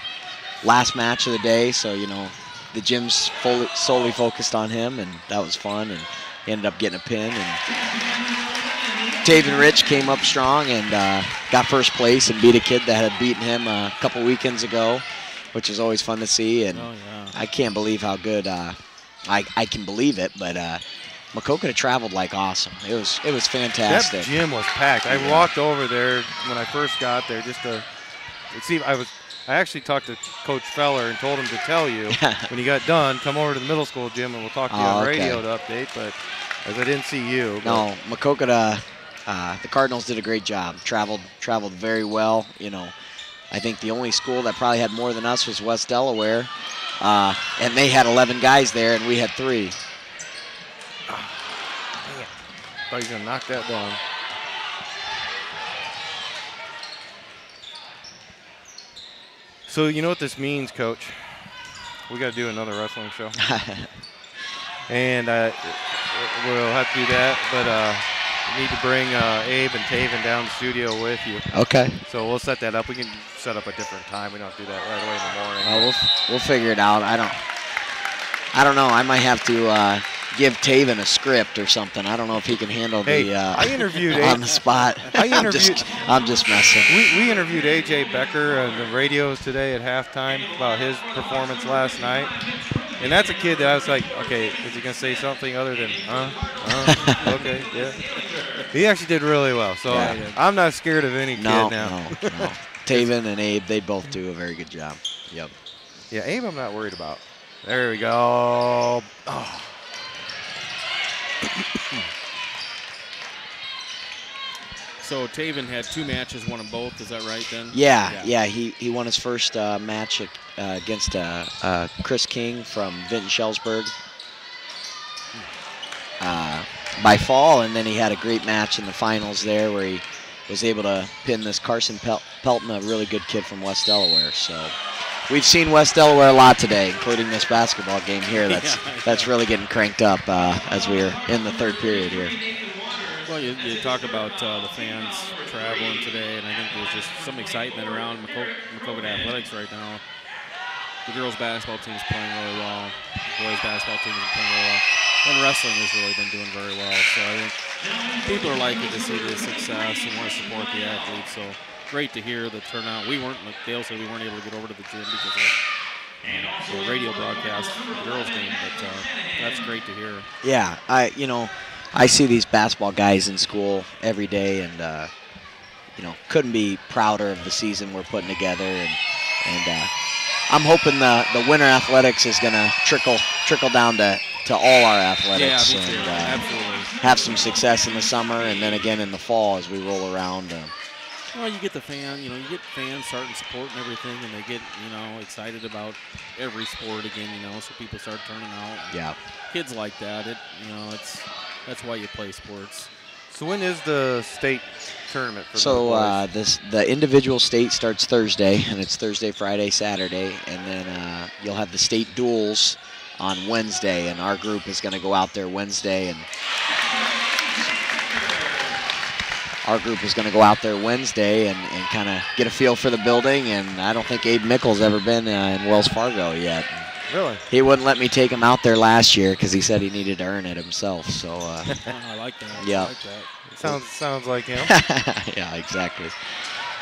last match of the day, so, you know, the gym's solely focused on him, and that was fun. And he ended up getting a pin. And Taven Rich came up strong and got 1st place and beat a kid that had beaten him a couple weekends ago, which is always fun to see. And I can't believe how good I can believe it, but Maquoketa traveled like awesome. It was fantastic. That gym was packed. I walked over there when I first got there just to see. I actually talked to Coach Feller and told him to tell you when he got done, come over to the middle school gym and we'll talk to you on radio to update. But as I didn't see you. No, Maquoketa, the Cardinals did a great job. Traveled very well. You know, I think the only school that probably had more than us was West Delaware, and they had 11 guys there, and we had 3. Thought he was gonna knock that down. So you know what this means, Coach? We got to do another wrestling show, and we'll have to do that. But you need to bring Abe and Taven down to the studio with you. Okay. So we'll set that up. We can set up a different time. We don't have to do that right away in the morning. We'll figure it out. I don't know. I might have to give Taven a script or something. I don't know if he can handle I interviewed on the spot. I'm just messing. We interviewed AJ Becker on the radio today at halftime about his performance last night. And that's a kid that I was like, okay, is he going to say something other than, okay, yeah. He actually did really well. So I'm not scared of any kid now. No. Taven and Abe, they both do a very good job. Yep. Yeah, Abe I'm not worried about. There we go. Oh. So Taven had 2 matches, won them both. Is that right then? Yeah. He won his first match against Chris King from Vinton Shellsburg by fall, and then he had a great match in the finals there where he was able to pin this Carson Pelton, a really good kid from West Delaware. So we've seen West Delaware a lot today, including this basketball game here. That's really getting cranked up as we're in the 3rd period here. Well, you talk about the fans traveling today, and I think there's just some excitement around Maquoketa athletics right now. The girls' basketball team is playing really well. The boys' basketball team is playing really well. And wrestling has really been doing very well. So I think people are liking to see the success and want to support the athletes. So great to hear the turnout. We weren't, like Dale said, we weren't able to get over to the gym because of the radio broadcast of the girls' game, but that's great to hear. Yeah, I see these basketball guys in school every day, and couldn't be prouder of the season we're putting together. And I'm hoping the winter athletics is going to trickle down to all our athletics. Yeah, me too. Absolutely. have some success in the summer and then again in the fall as we roll around. Well, you get the you get fans starting supporting everything, and they get, excited about every sport again, so people start turning out. Yeah. Kids like that. That's why you play sports. So when is the state tournament for so the boys? The individual state starts Thursday, and it's Thursday, Friday, Saturday, and then you'll have the state duels on Wednesday, and our group is going to go out there Wednesday and kind of get a feel for the building. And I don't think Abe Mickel's ever been in Wells Fargo yet. Really? He wouldn't let me take him out there last year because he said he needed to earn it himself. So I like that. Yeah. I like that. Sounds like him. Yeah, exactly.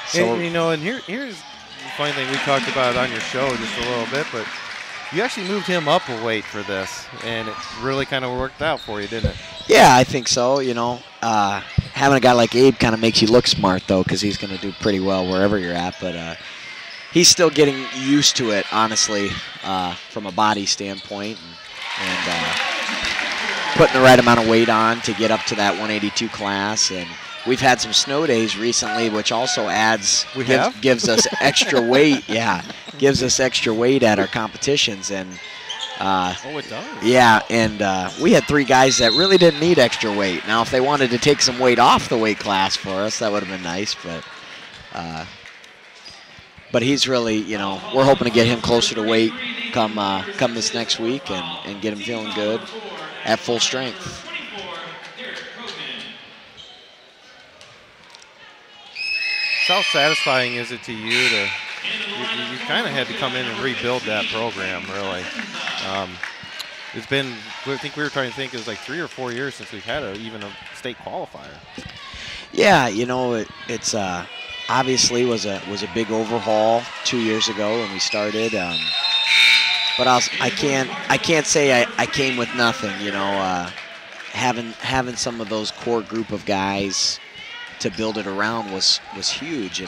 So And here's the funny thing, we talked about it on your show just a little bit, but you actually moved him up a weight for this, and it really kind of worked out for you, didn't it? Yeah, I think so. Having a guy like Abe kind of makes you look smart, though, because he's going to do pretty well wherever you're at. But he's still getting used to it, honestly, from a body standpoint, and putting the right amount of weight on to get up to that 182 class. And we've had some snow days recently, which also gives us extra weight. Yeah, gives us extra weight at our competitions. And it does. Yeah, and we had 3 guys that really didn't need extra weight. Now, if they wanted to take some weight off the weight class for us, that would have been nice. But he's really, we're hoping to get him closer to weight come this next week and get him feeling good at full strength. How satisfying is it to you to you kind of had to come in and rebuild that program, really? It's been, I think we were trying to think, it was like 3 or 4 years since we've had even a state qualifier. Yeah, it's obviously was a big overhaul 2 years ago when we started. But I can't say I came with nothing. Having some of those core group of guys to build it around was huge.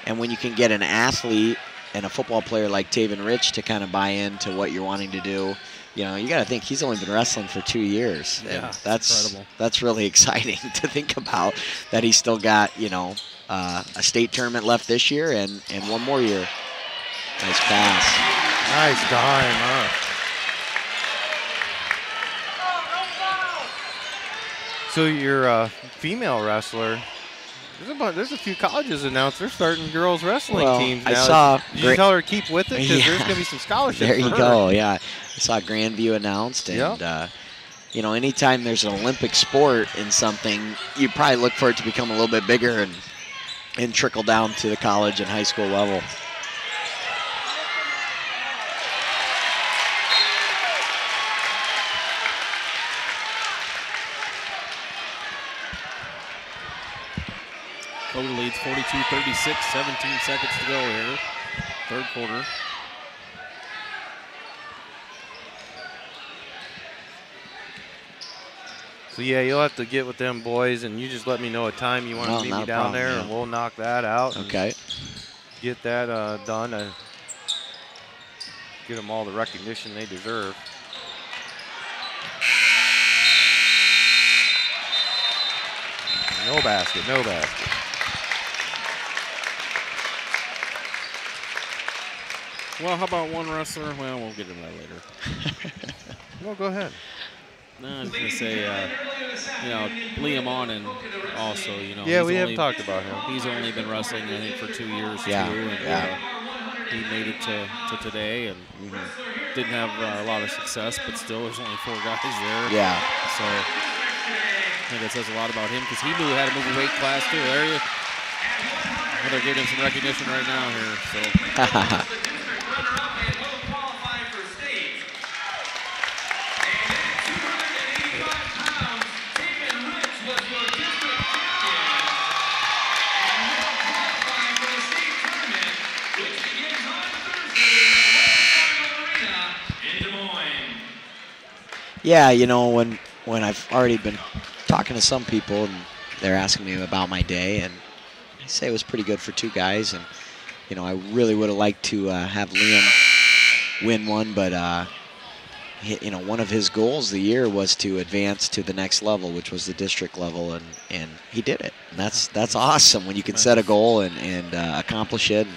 And when you can get an athlete and a football player like Taven Rich to kind of buy into what you're wanting to do, you got to think he's only been wrestling for 2 years. Yeah, and that's incredible. That's really exciting to think about, that he's still got, a state tournament left this year and 1 more year. Nice pass. Nice dime, huh? So you're a female wrestler. There's a few colleges announced they're starting girls wrestling teams now. Did you tell her to keep with it? Because there's going to be some scholarships There you for go, her. yeah. I saw Grandview announced, and anytime there's an Olympic sport in something, you probably look for it to become a little bit bigger and trickle down to the college and high school level. Cody leads 42-36, 17 seconds to go here, third quarter. So yeah, you'll have to get with them boys, and you just let me know a time you want to meet me down there, and we'll knock that out. Okay. Get that done and get them all the recognition they deserve. No basket, no basket. Well, how about one wrestler? Well, we'll get into that later. No, go ahead. No, I was going to say, Liam Onen also, Yeah, we haven't talked about him. He's only been wrestling, I think, for 2 years, too. And, he made it to today and didn't have a lot of success, but still, there's only 4 guys there. Yeah. So I think that says a lot about him because he knew how to move a weight class, too. There you go. They're giving him some recognition right now here. So. Yeah, when I've already been talking to some people and they're asking me about my day, and I say it was pretty good for 2 guys, and I really would have liked to have Liam win one, but one of his goals the year was to advance to the next level, which was the district level, and he did it. And that's awesome when you can set a goal and accomplish it.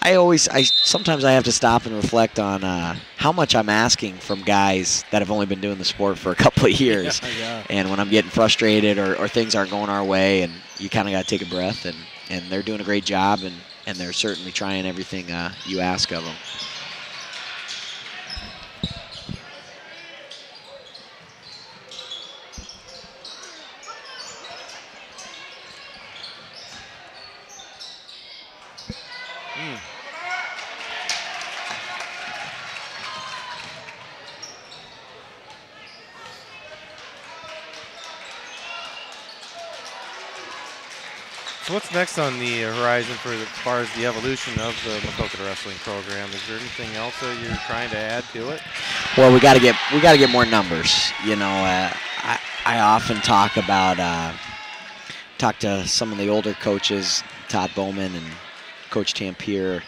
And sometimes I have to stop and reflect on how much I'm asking from guys that have only been doing the sport for a couple of years. Yeah. And when I'm getting frustrated or things aren't going our way, and you kind of got to take a breath, and they're doing a great job, and they're certainly trying everything you ask of them. So what's next on the horizon as far as the evolution of the Maquoketa wrestling program? Is there anything else that you're trying to add to it? Well, we got to get more numbers. I often talk to some of the older coaches, Todd Bowman and Coach Tampier,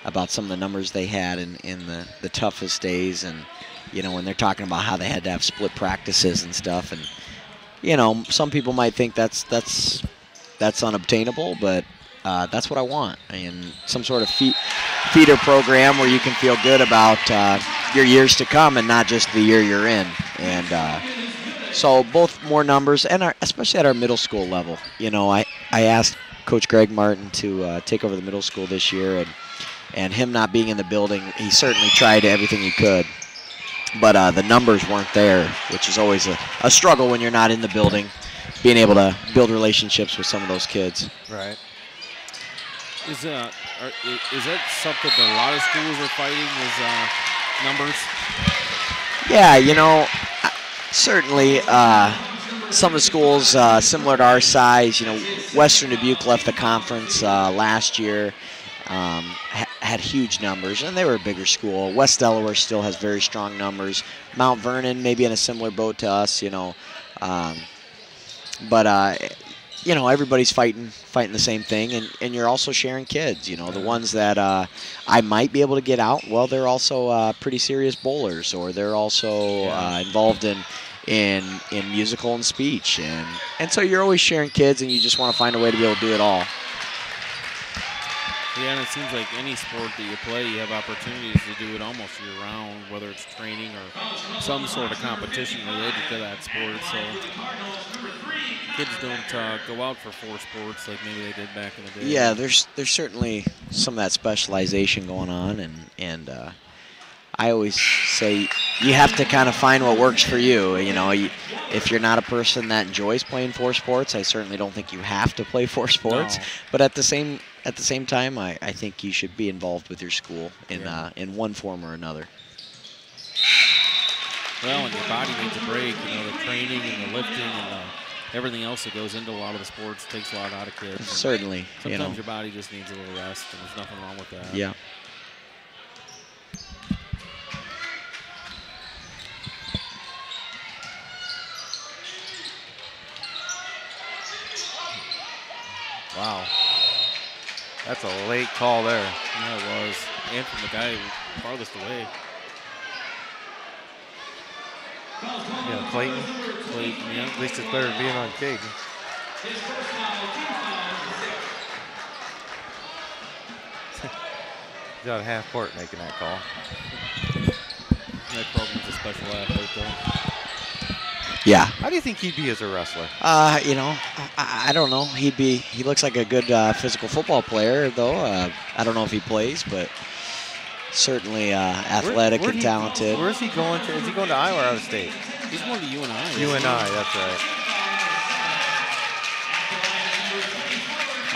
about some of the numbers they had in the toughest days, and when they're talking about how they had to have split practices and stuff, and some people might think that's unobtainable, but that's what I want. And some sort of feeder program where you can feel good about your years to come and not just the year you're in. And so both more numbers, and especially at our middle school level. I asked Coach Greg Martin to take over the middle school this year, and him not being in the building, he certainly tried everything he could. But the numbers weren't there, which is always a struggle when you're not in the building, being able to build relationships with some of those kids. Right. Is that something that a lot of schools are fighting, is numbers? Yeah, certainly some of the schools similar to our size, Western Dubuque left the conference last year, had huge numbers, and they were a bigger school. West Delaware still has very strong numbers. Mount Vernon maybe in a similar boat to us, but everybody's fighting the same thing, and you're also sharing kids. The ones that I might be able to get out, well, they're also pretty serious bowlers, or they're also involved in musical and speech, and so you're always sharing kids, and you just want to find a way to be able to do it all. Yeah, and it seems like any sport that you play, you have opportunities to do it almost year-round, whether it's training or some sort of competition related to that sport. So kids don't go out for 4 sports like maybe they did back in the day. Yeah, there's certainly some of that specialization going on, and I always say you have to kind of find what works for you. If you're not a person that enjoys playing 4 sports, I certainly don't think you have to play 4 sports. No. But at the same time, I think you should be involved with your school in one form or another. Well, and your body needs a break. The training and the lifting and everything else that goes into a lot of the sports takes a lot out of kids. Certainly. Sometimes your body just needs a little rest, and there's nothing wrong with that. Yeah. Wow. That's a late call there. Yeah, it was. And from the guy farthest away. Clayton. Yeah. At least it's better than being on Caden. He's out of half court making that call. That program's a special athlete, though. Yeah. How do you think he'd be as a wrestler? I don't know. He looks like a good physical football player, though. I don't know if he plays, but certainly athletic and talented. Where's he going to? Is he going to Iowa or out of state? He's going to UNI. UNI, that's right.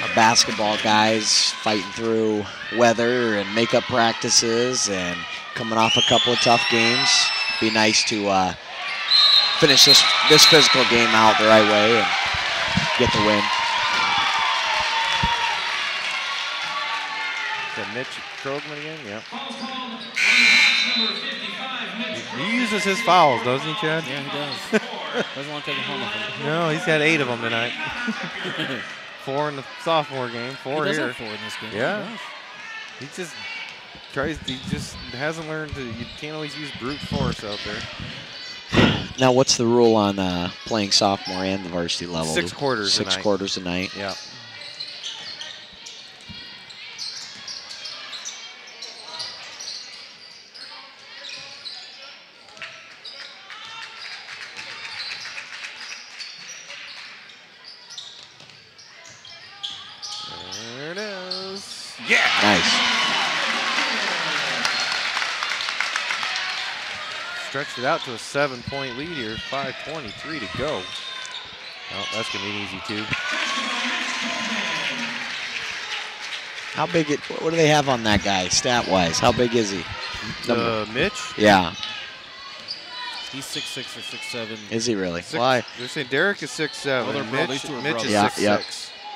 Our basketball guys fighting through weather and makeup practices and coming off a couple of tough games. Be nice to finish this physical game out the right way and get the win. Is that Mitch Krogman again? Yeah. He uses his fouls, doesn't he, Chad? Yeah, he does. Doesn't want to take it home with him. No, he's got 8 of them tonight. 4 in the sophomore game, 4 he does here. Have 4 in this game. Yeah. He's just He just hasn't learned to. You can't always use brute force out there. Now, what's the rule on playing sophomore and the varsity level? 6 quarters. 6 quarters a night. Yeah. There it is. Yeah. Nice. Stretched it out to a 7-point lead here. 5:23 to go. Oh, that's gonna be an easy 2. How big? What do they have on that guy, stat-wise? How big is he? Mitch? Yeah. He's 6'6" or 6'7". Is he really? 6, Why? they're saying Derek is 6'7". Well, Mitch is Yeah, 6'6". yep.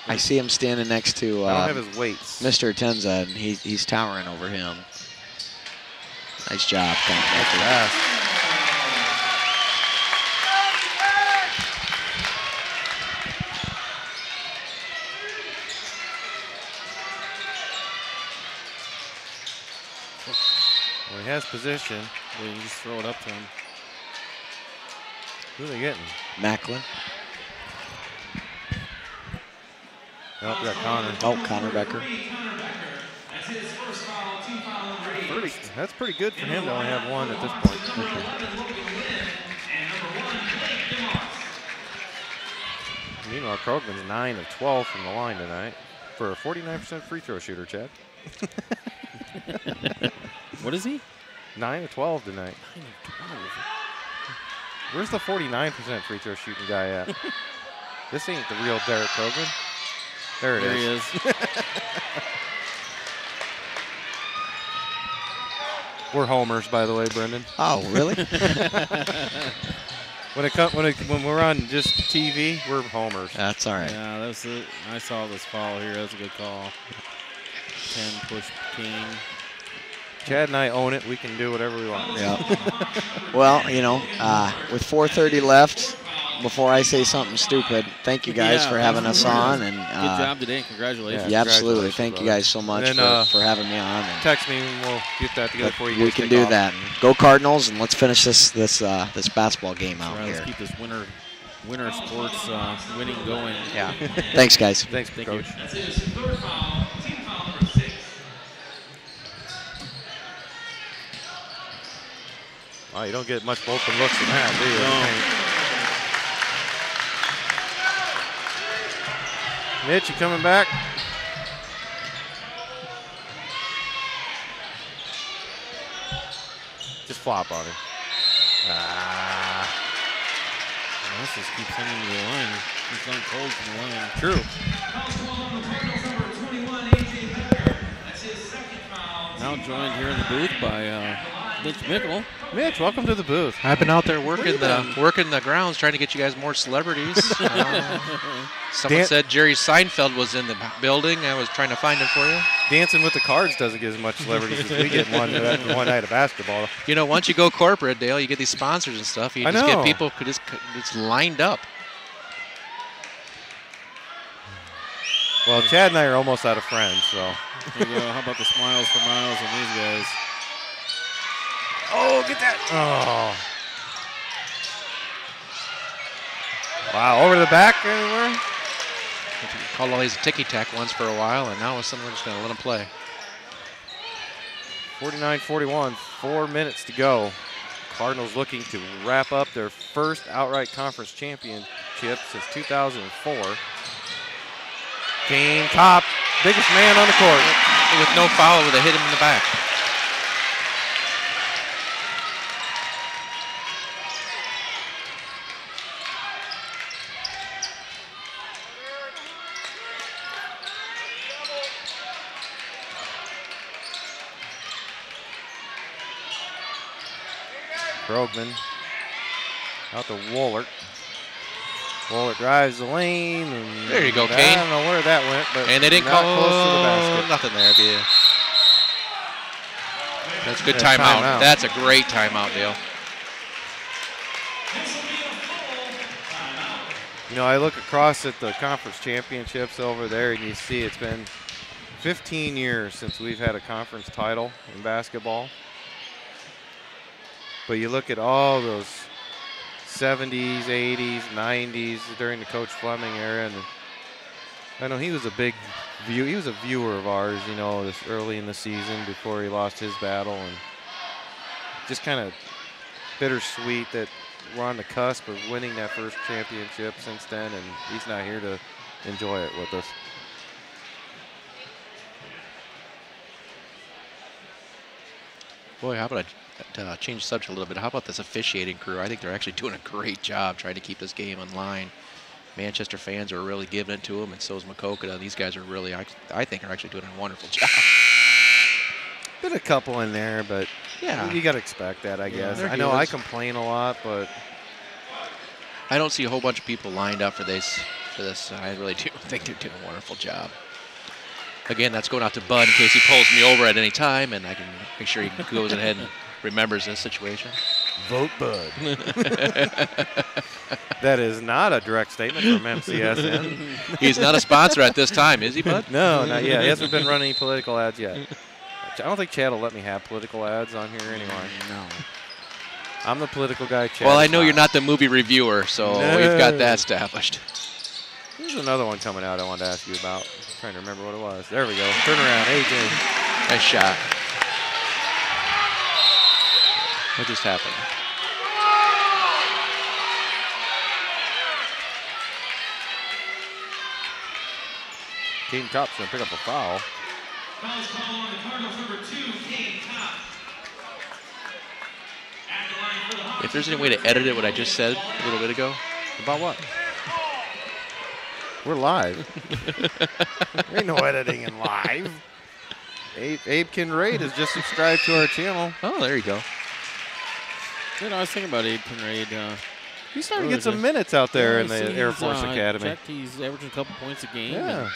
I see him standing next to I don't have his weights. Mr. Tenza, and he's towering over him. Nice job. That's fast. Well, he has position. Well, you can just throw it up to him. Who are they getting? Macklin. Oh, we got Connor. Oh, Connor Becker. That's pretty good for him to only have 1 at this point. Meanwhile, Krogman's 9 of 12 from the line tonight for a 49% free throw shooter, Chad. What is he? 9 of 12 tonight. 9 of 12. Where's the 49% free throw shooting guy at? This ain't the real Derek Krogman. There He is. is. We're homers, by the way, Brendan. Oh, really? When we're on just TV, we're homers. That's all right. Yeah, that's it. I saw this foul here. That's a good call. 10 push King. Chad and I own it. We can do whatever we want. Yeah. Well, with 4:30 left, before I say something stupid, thank you guys for having us on. And good job today. Congratulations. Yeah, absolutely. Congratulations, Thank you brother. guys so much And then, for having me on. And text me and we'll get that together for you. we can do that. Go Cardinals, and let's finish this basketball game out Let's here. keep this winter sports winning going. Yeah. Thanks, guys. Thanks, Thank Coach. you. That's his 3rd foul, team foul number 6. Oh, you don't get much open looks in that, do you? No. Mitch, you coming back? Just flop on him. This just keeps sending to the line. He's gone cold from the line. True. Now joined here in the booth by Michel. Mitch, welcome to the booth. I've been out there working the grounds, trying to get you guys more celebrities. Someone said Jerry Seinfeld was in the building. I was trying to find him for you. Dancing with the Cards doesn't get as much celebrities as we get in one night of basketball. You know, once you go corporate, Dale, you get these sponsors and stuff. You just get people who just lined up. Well, Chad and I are almost out of friends, so. Here you go. How about the smiles for miles on these guys? Oh, get that. Oh. Wow, over the back anywhere? Called all these ticky-tack ones for a while, and now we're just going to let them play. 49-41, 4 minutes to go. Cardinals looking to wrap up their first outright conference championship since 2004. Kane top, biggest man on the court. With no foul, they hit him in the back. Krogman out to Woolert. Woolert drives the lane. And there you go, I Kane. don't know where that went, but and they didn't not call close to the basket. Nothing there. That's a good timeout. That's a great timeout, Dale. You know, I look across at the conference championships over there, and you see it's been 15 years since we've had a conference title in basketball. But you look at all those 70s, 80s, 90s during the Coach Fleming era, and I know he was a big he was a viewer of ours, you know, this early in the season before he lost his battle, and just kind of bittersweet that we're on the cusp of winning that first championship since then, and he's not here to enjoy it with us. Boy, how about I change the subject a little bit? How about this officiating crew? I think they're actually doing a great job trying to keep this game in line. Manchester fans are really giving it to them, and so is Maquoketa. These guys are really, I think, are actually doing a wonderful job. Been a couple in there, but yeah, you got to expect that, I guess. I know healers. I complain a lot, but I don't see a whole bunch of people lined up for this. I really do think they're doing a wonderful job. Again, that's going out to Bud in case he pulls me over at any time, and I can make sure he goes ahead and remembers this situation. Vote Bud. That is not a direct statement from MCSN. He's not a sponsor at this time, is he, Bud? No, not yet. He hasn't been running any political ads yet. I don't think Chad will let me have political ads on here anyway. No. I'm the political guy, Chad. Well, I know you're not the movie reviewer, so we've got that established. There's another one coming out I wanted to ask you about. I'm trying to remember what it was. There we go. Turn around, AJ. Nice shot. What just happened? Kane Kopp's going to pick up a foul. Foul's call on the Cardinals, number 2, Kane Kopp. At the line for the Hawks. If there's any way to edit it, what I just said a little bit ago. About what? We're live. There ain't no editing in live. Abe Kinraid has just subscribed to our channel. Oh, there you go. You know, I was thinking about Abe Kinraid. He's starting to get some minutes out there in the Air Force Academy. Checked, he's averaging a couple points a game. Yeah. And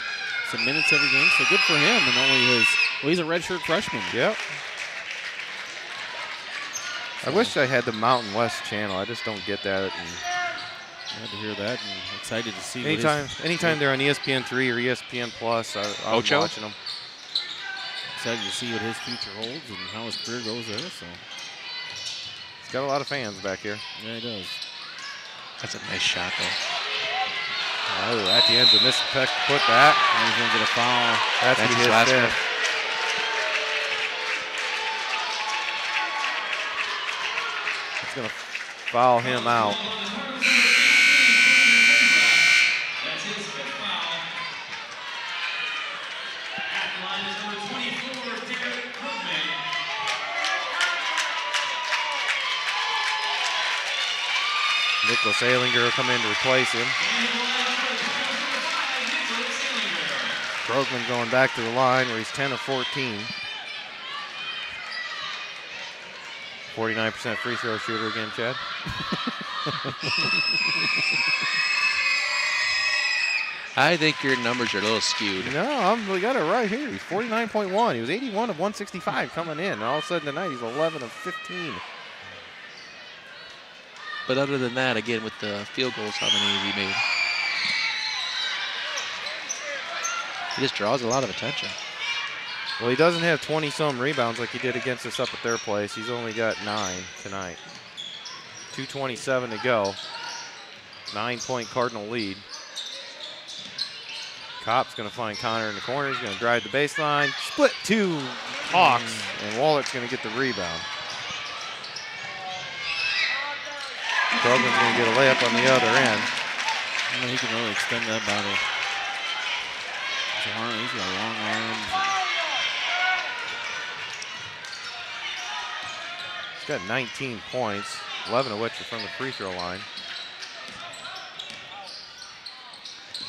some minutes every game, so good for him. And only he's a redshirt freshman. Yep. I wish I had the Mountain West channel. I just don't get that. And glad to hear that, and excited to see. Anytime they're on ESPN3 or ESPN Plus, I'm watching them. Excited to see what his future holds and how his career goes there. So he's got a lot of fans back here. Yeah, he does. That's a nice shot, though. Oh, at the end's a missed put back. And he's gonna get a foul. That's his last one. It's gonna foul him out. That's his 5th foul. At the line is number 24, Derek Cookman. Nicholas Alinger will come in to replace him. Krogman going back to the line where he's 10 of 14. 49% free throw shooter again, Chad. I think your numbers are a little skewed. No, we got it right here. He's 49.1. He was 81 of 165 coming in. And all of a sudden tonight, he's 11 of 15. But other than that, again, with the field goals, how many have he made? He just draws a lot of attention. Well, he doesn't have 20-some rebounds like he did against us up at their place. He's only got 9 tonight. 2:27 to go. 9-point Cardinal lead. Kopp's going to find Connor in the corner. He's going to drive the baseline. Split 2 Hawks, and Wallert's going to get the rebound. Krogman's going to get a layup on the other end. You know, he can really extend that body. He's got long arms. He's got 19 points, 11 of which are from the free throw line.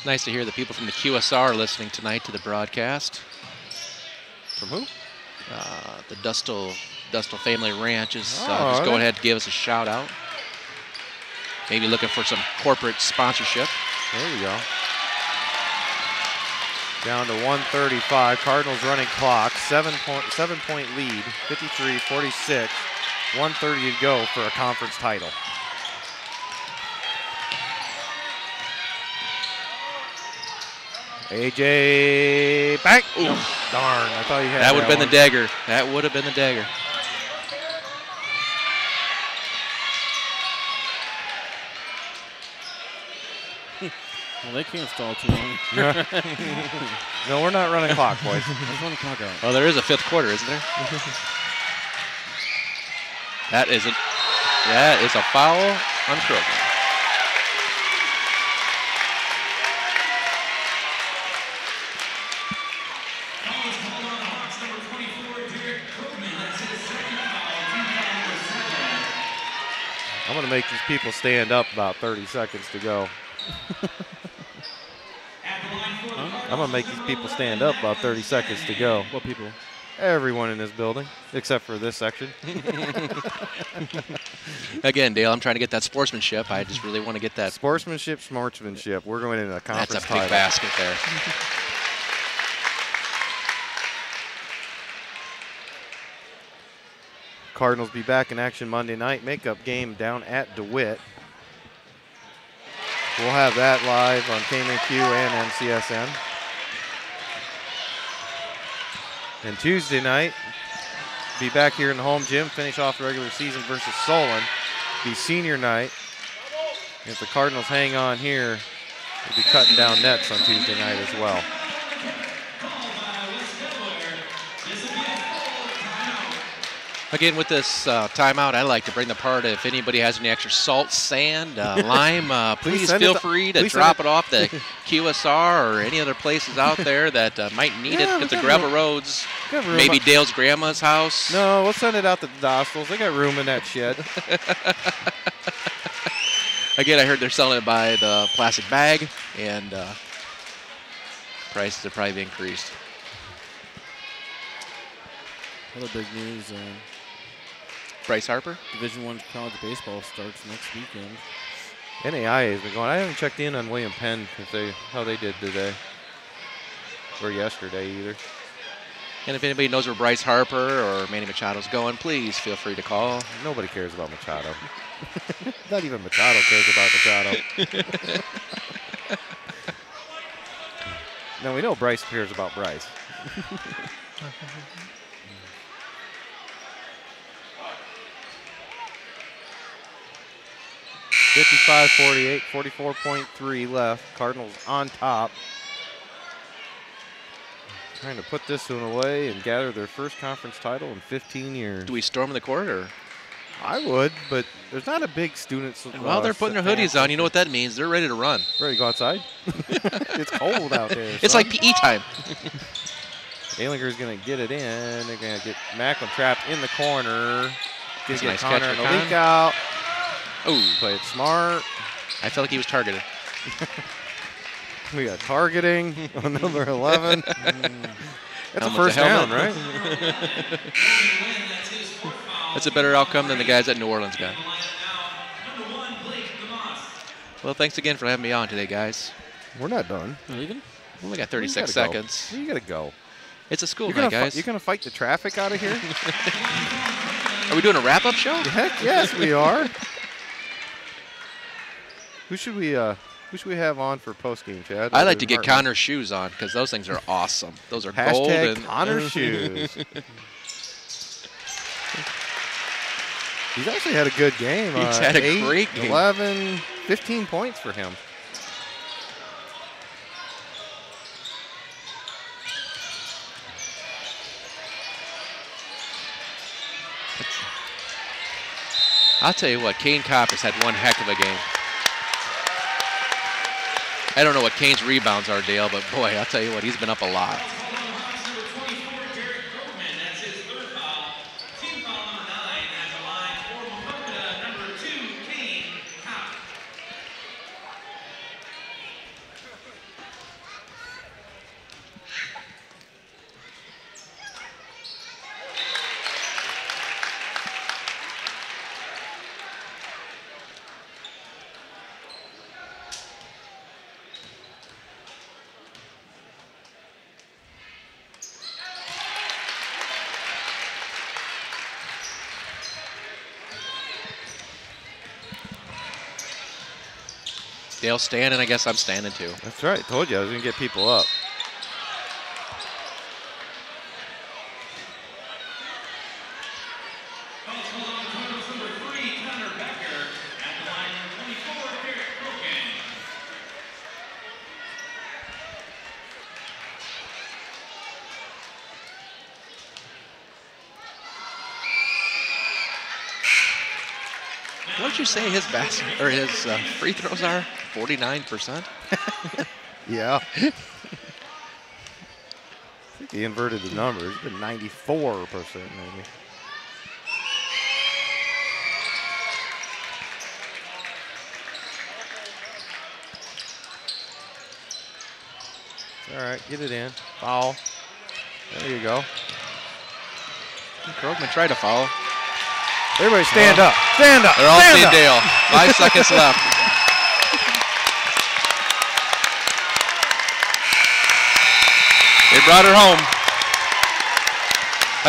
Nice to hear the people from the QSR are listening tonight to the broadcast. From who? The Dustle Family Ranch is just okay. go ahead and give us a shout out. Maybe looking for some corporate sponsorship. There you go. Down to 135. Cardinals running clock. 7-point lead. 53-46. 1:30 to go for a conference title. AJ back. Ooh, Darn, I thought you had That would have been one. the dagger. That would have been the dagger. Well, they can't stall too long. No, we're not running clock, boys. Let's run the clock out. Oh, there is a 5th quarter, isn't there? That is a foul on Kroger. I'm going to make these people stand up about 30 seconds to go. I'm going to make these people stand up about 30 seconds to go. What people? Everyone in this building, except for this section. Again, Dale, I'm trying to get that sportsmanship. I just really want to get that. Sportsmanship. We're going into a conference That's a title. big basket there. Cardinals be back in action Monday night. Makeup game down at DeWitt. We'll have that live on KMQ and NCSN. And Tuesday night, be back here in the home gym, finish off the regular season versus Solon. Be senior night. If the Cardinals hang on here, we'll be cutting down nets on Tuesday night as well. Again, with this timeout, I like to bring the part if anybody has any extra salt, sand, lime, please feel free to drop it off the QSR or any other places out there that might need it. Because the gravel roads, maybe Dale's grandma's house. No, we'll send it out to the Dostals. They got room in that shed. Again, I heard they're selling it by the plastic bag, and prices have probably increased. Other big news, Bryce Harper? Division I college baseball starts next weekend. NAIA has been going. I haven't checked in on William Penn how they did today or yesterday either. And if anybody knows where Bryce Harper or Manny Machado's going, please feel free to call. Nobody cares about Machado. Not even Machado cares about Machado. Now we know Bryce cares about Bryce. 55-48, 44.3 left. Cardinals on top. Trying to put this one away and gather their first conference title in 15 years. Do we storm the court, or? I would, but there's not a big student. While they're putting their hoodies on, you know what that means. They're ready to run. Ready to go outside? It's cold out there. It's like PE time. Ehlinger's going to get it in. They're going to get Macklin trapped in the corner. Get Nice Connor catch and for a leak out. Ooh. Play it smart. I felt like he was targeted. We got targeting on number 11. That's a Helmet first to helmet. down, right? That's a better outcome than the guys at New Orleans got. Well, thanks again for having me on today, guys. We're not done. Leaving? We only got 36 seconds. You got to go. It's a school night, guys. You're going to fight the traffic out of here? Are we doing a wrap-up show? Heck yes, we are. Who should we have on for post-game, Chad? I like to get Connor's shoes on because those things are awesome. Those are gold. Hashtag Connor's shoes. He's actually had a good game. He's had a great game. 11, 15 points for him. I'll tell you what, Kane Kopp has had one heck of a game. I don't know what Kane's rebounds are, Dale, but boy, I'll tell you what, he's been up a lot. Dale's standing, I guess I'm standing too. That's right. Told you I was going to get people up. What did you say his free throws are? 49%? Yeah. I think he inverted the numbers. It's been 94% maybe. All right, get it in. Foul. There you go. Krogman tried to foul. Everybody stand up. Stand up. They're all stand seeing up. Dale. 5 seconds left. They brought her home.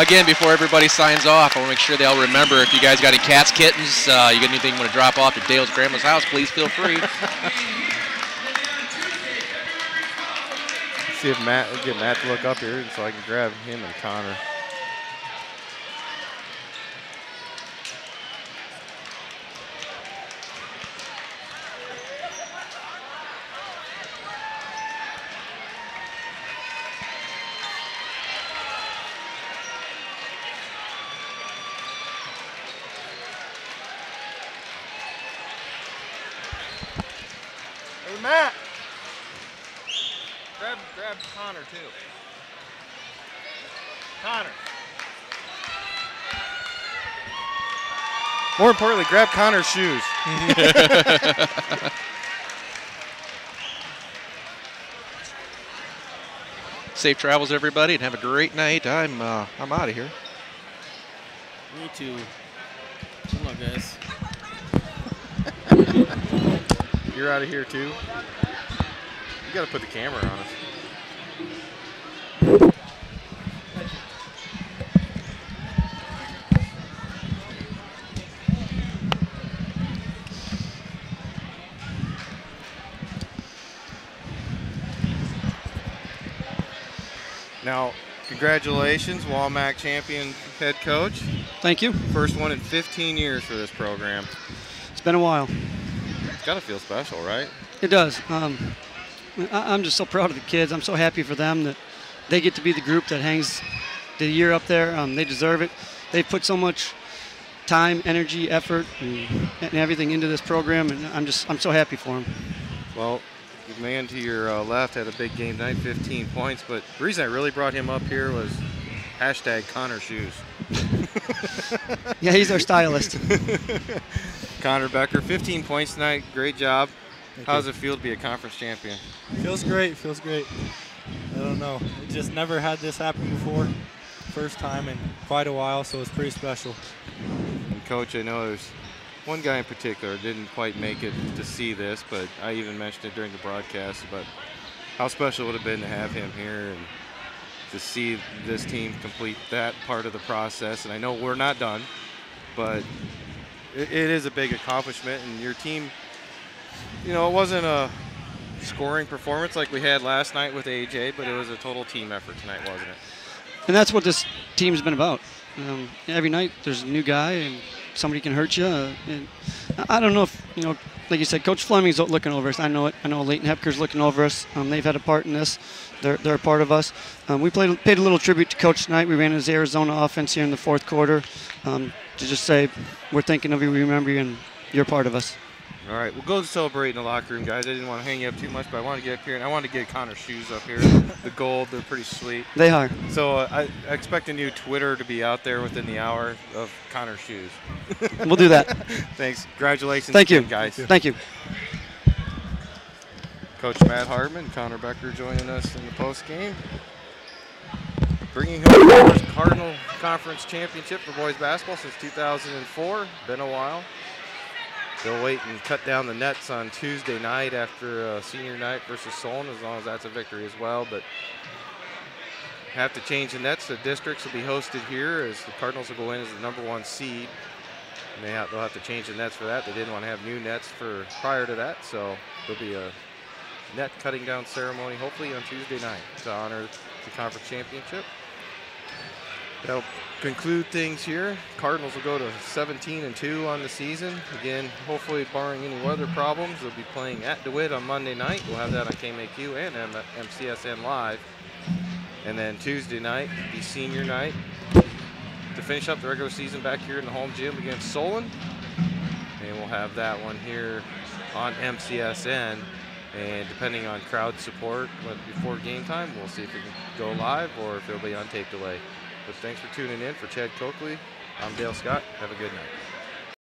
Again, before everybody signs off, I want to make sure they all remember, if you guys got any cats, kittens, you got anything you want to drop off at Dale's grandma's house, please feel free. See if get Matt to look up here so I can grab him and Connor. Hey, Matt. Grab Connor, too. Connor. More importantly, grab Connor's shoes. Safe travels, everybody, and have a great night. I'm out of here. Me too. Good luck, guys. You're out of here, too. You got to put the camera on us. Now, congratulations, WaMaC champion head coach. Thank you. First one in 15 years for this program. It's been a while. It's got to feel special, right? It does. I'm just so proud of the kids. I'm so happy for them that they get to be the group that hangs the year up there. They deserve it. They put so much time, energy, effort, and everything into this program, and I'm so happy for them. Well, the man to your left had a big game tonight, 15 points, but the reason I really brought him up here was hashtag Connor Shoes. Yeah, he's our stylist. Connor Becker, 15 points tonight. Great job. How does it feel to be a conference champion? Feels great. Feels great. I don't know. We just never had this happen before. First time in quite a while, so it's pretty special. And Coach, I know there's one guy in particular didn't quite make it to see this, but I even mentioned it during the broadcast about how special it would have been to have him here and to see this team complete that part of the process. And I know we're not done, but it is a big accomplishment. And your team, you know, it wasn't a scoring performance like we had last night with AJ, but it was a total team effort tonight, wasn't it? And that's what this team's been about. Every night there's a new guy and somebody can hurt you. And I don't know if, you know, like you said, Coach Fleming's looking over us. I know it. I know Leighton Hepker's looking over us. They've had a part in this. They're a part of us. We paid a little tribute to Coach tonight. We ran his Arizona offense here in the fourth quarter to just say we're thinking of you, we remember you, and you're part of us. All right, we'll go celebrate in the locker room, guys. I didn't want to hang you up too much, but I wanted to get up here, and I wanted to get Connor's shoes up here. The gold, they're pretty sweet. They are. So I expect a new Twitter to be out there within the hour of Connor's shoes. We'll do that. Thanks. Congratulations Thank you, again, guys. Thank you. Coach Matt Hardman, Connor Becker joining us in the post game. Bringing home the first Cardinal Conference Championship for boys basketball since 2004. Been a while. They'll wait and cut down the nets on Tuesday night after senior night versus Solon, as long as that's a victory as well. But have to change the nets. The districts will be hosted here as the Cardinals will go in as the #1 seed. And they'll have to change the nets for that. They didn't want to have new nets for prior to that, so there'll be a net cutting down ceremony hopefully on Tuesday night to honor the conference championship. That'll conclude things here. Cardinals will go to 17-2 on the season. Again, hopefully barring any weather problems, they'll be playing at DeWitt on Monday night. We'll have that on KMAQ and MCSN Live. And then Tuesday night will be senior night to finish up the regular season back here in the home gym against Solon. and we'll have that one here on MCSN. And depending on crowd support before game time, we'll see if it can go live or if it'll be on tape delay. But thanks for tuning in. For Chad Coakley, I'm Dale Scott. Have a good night.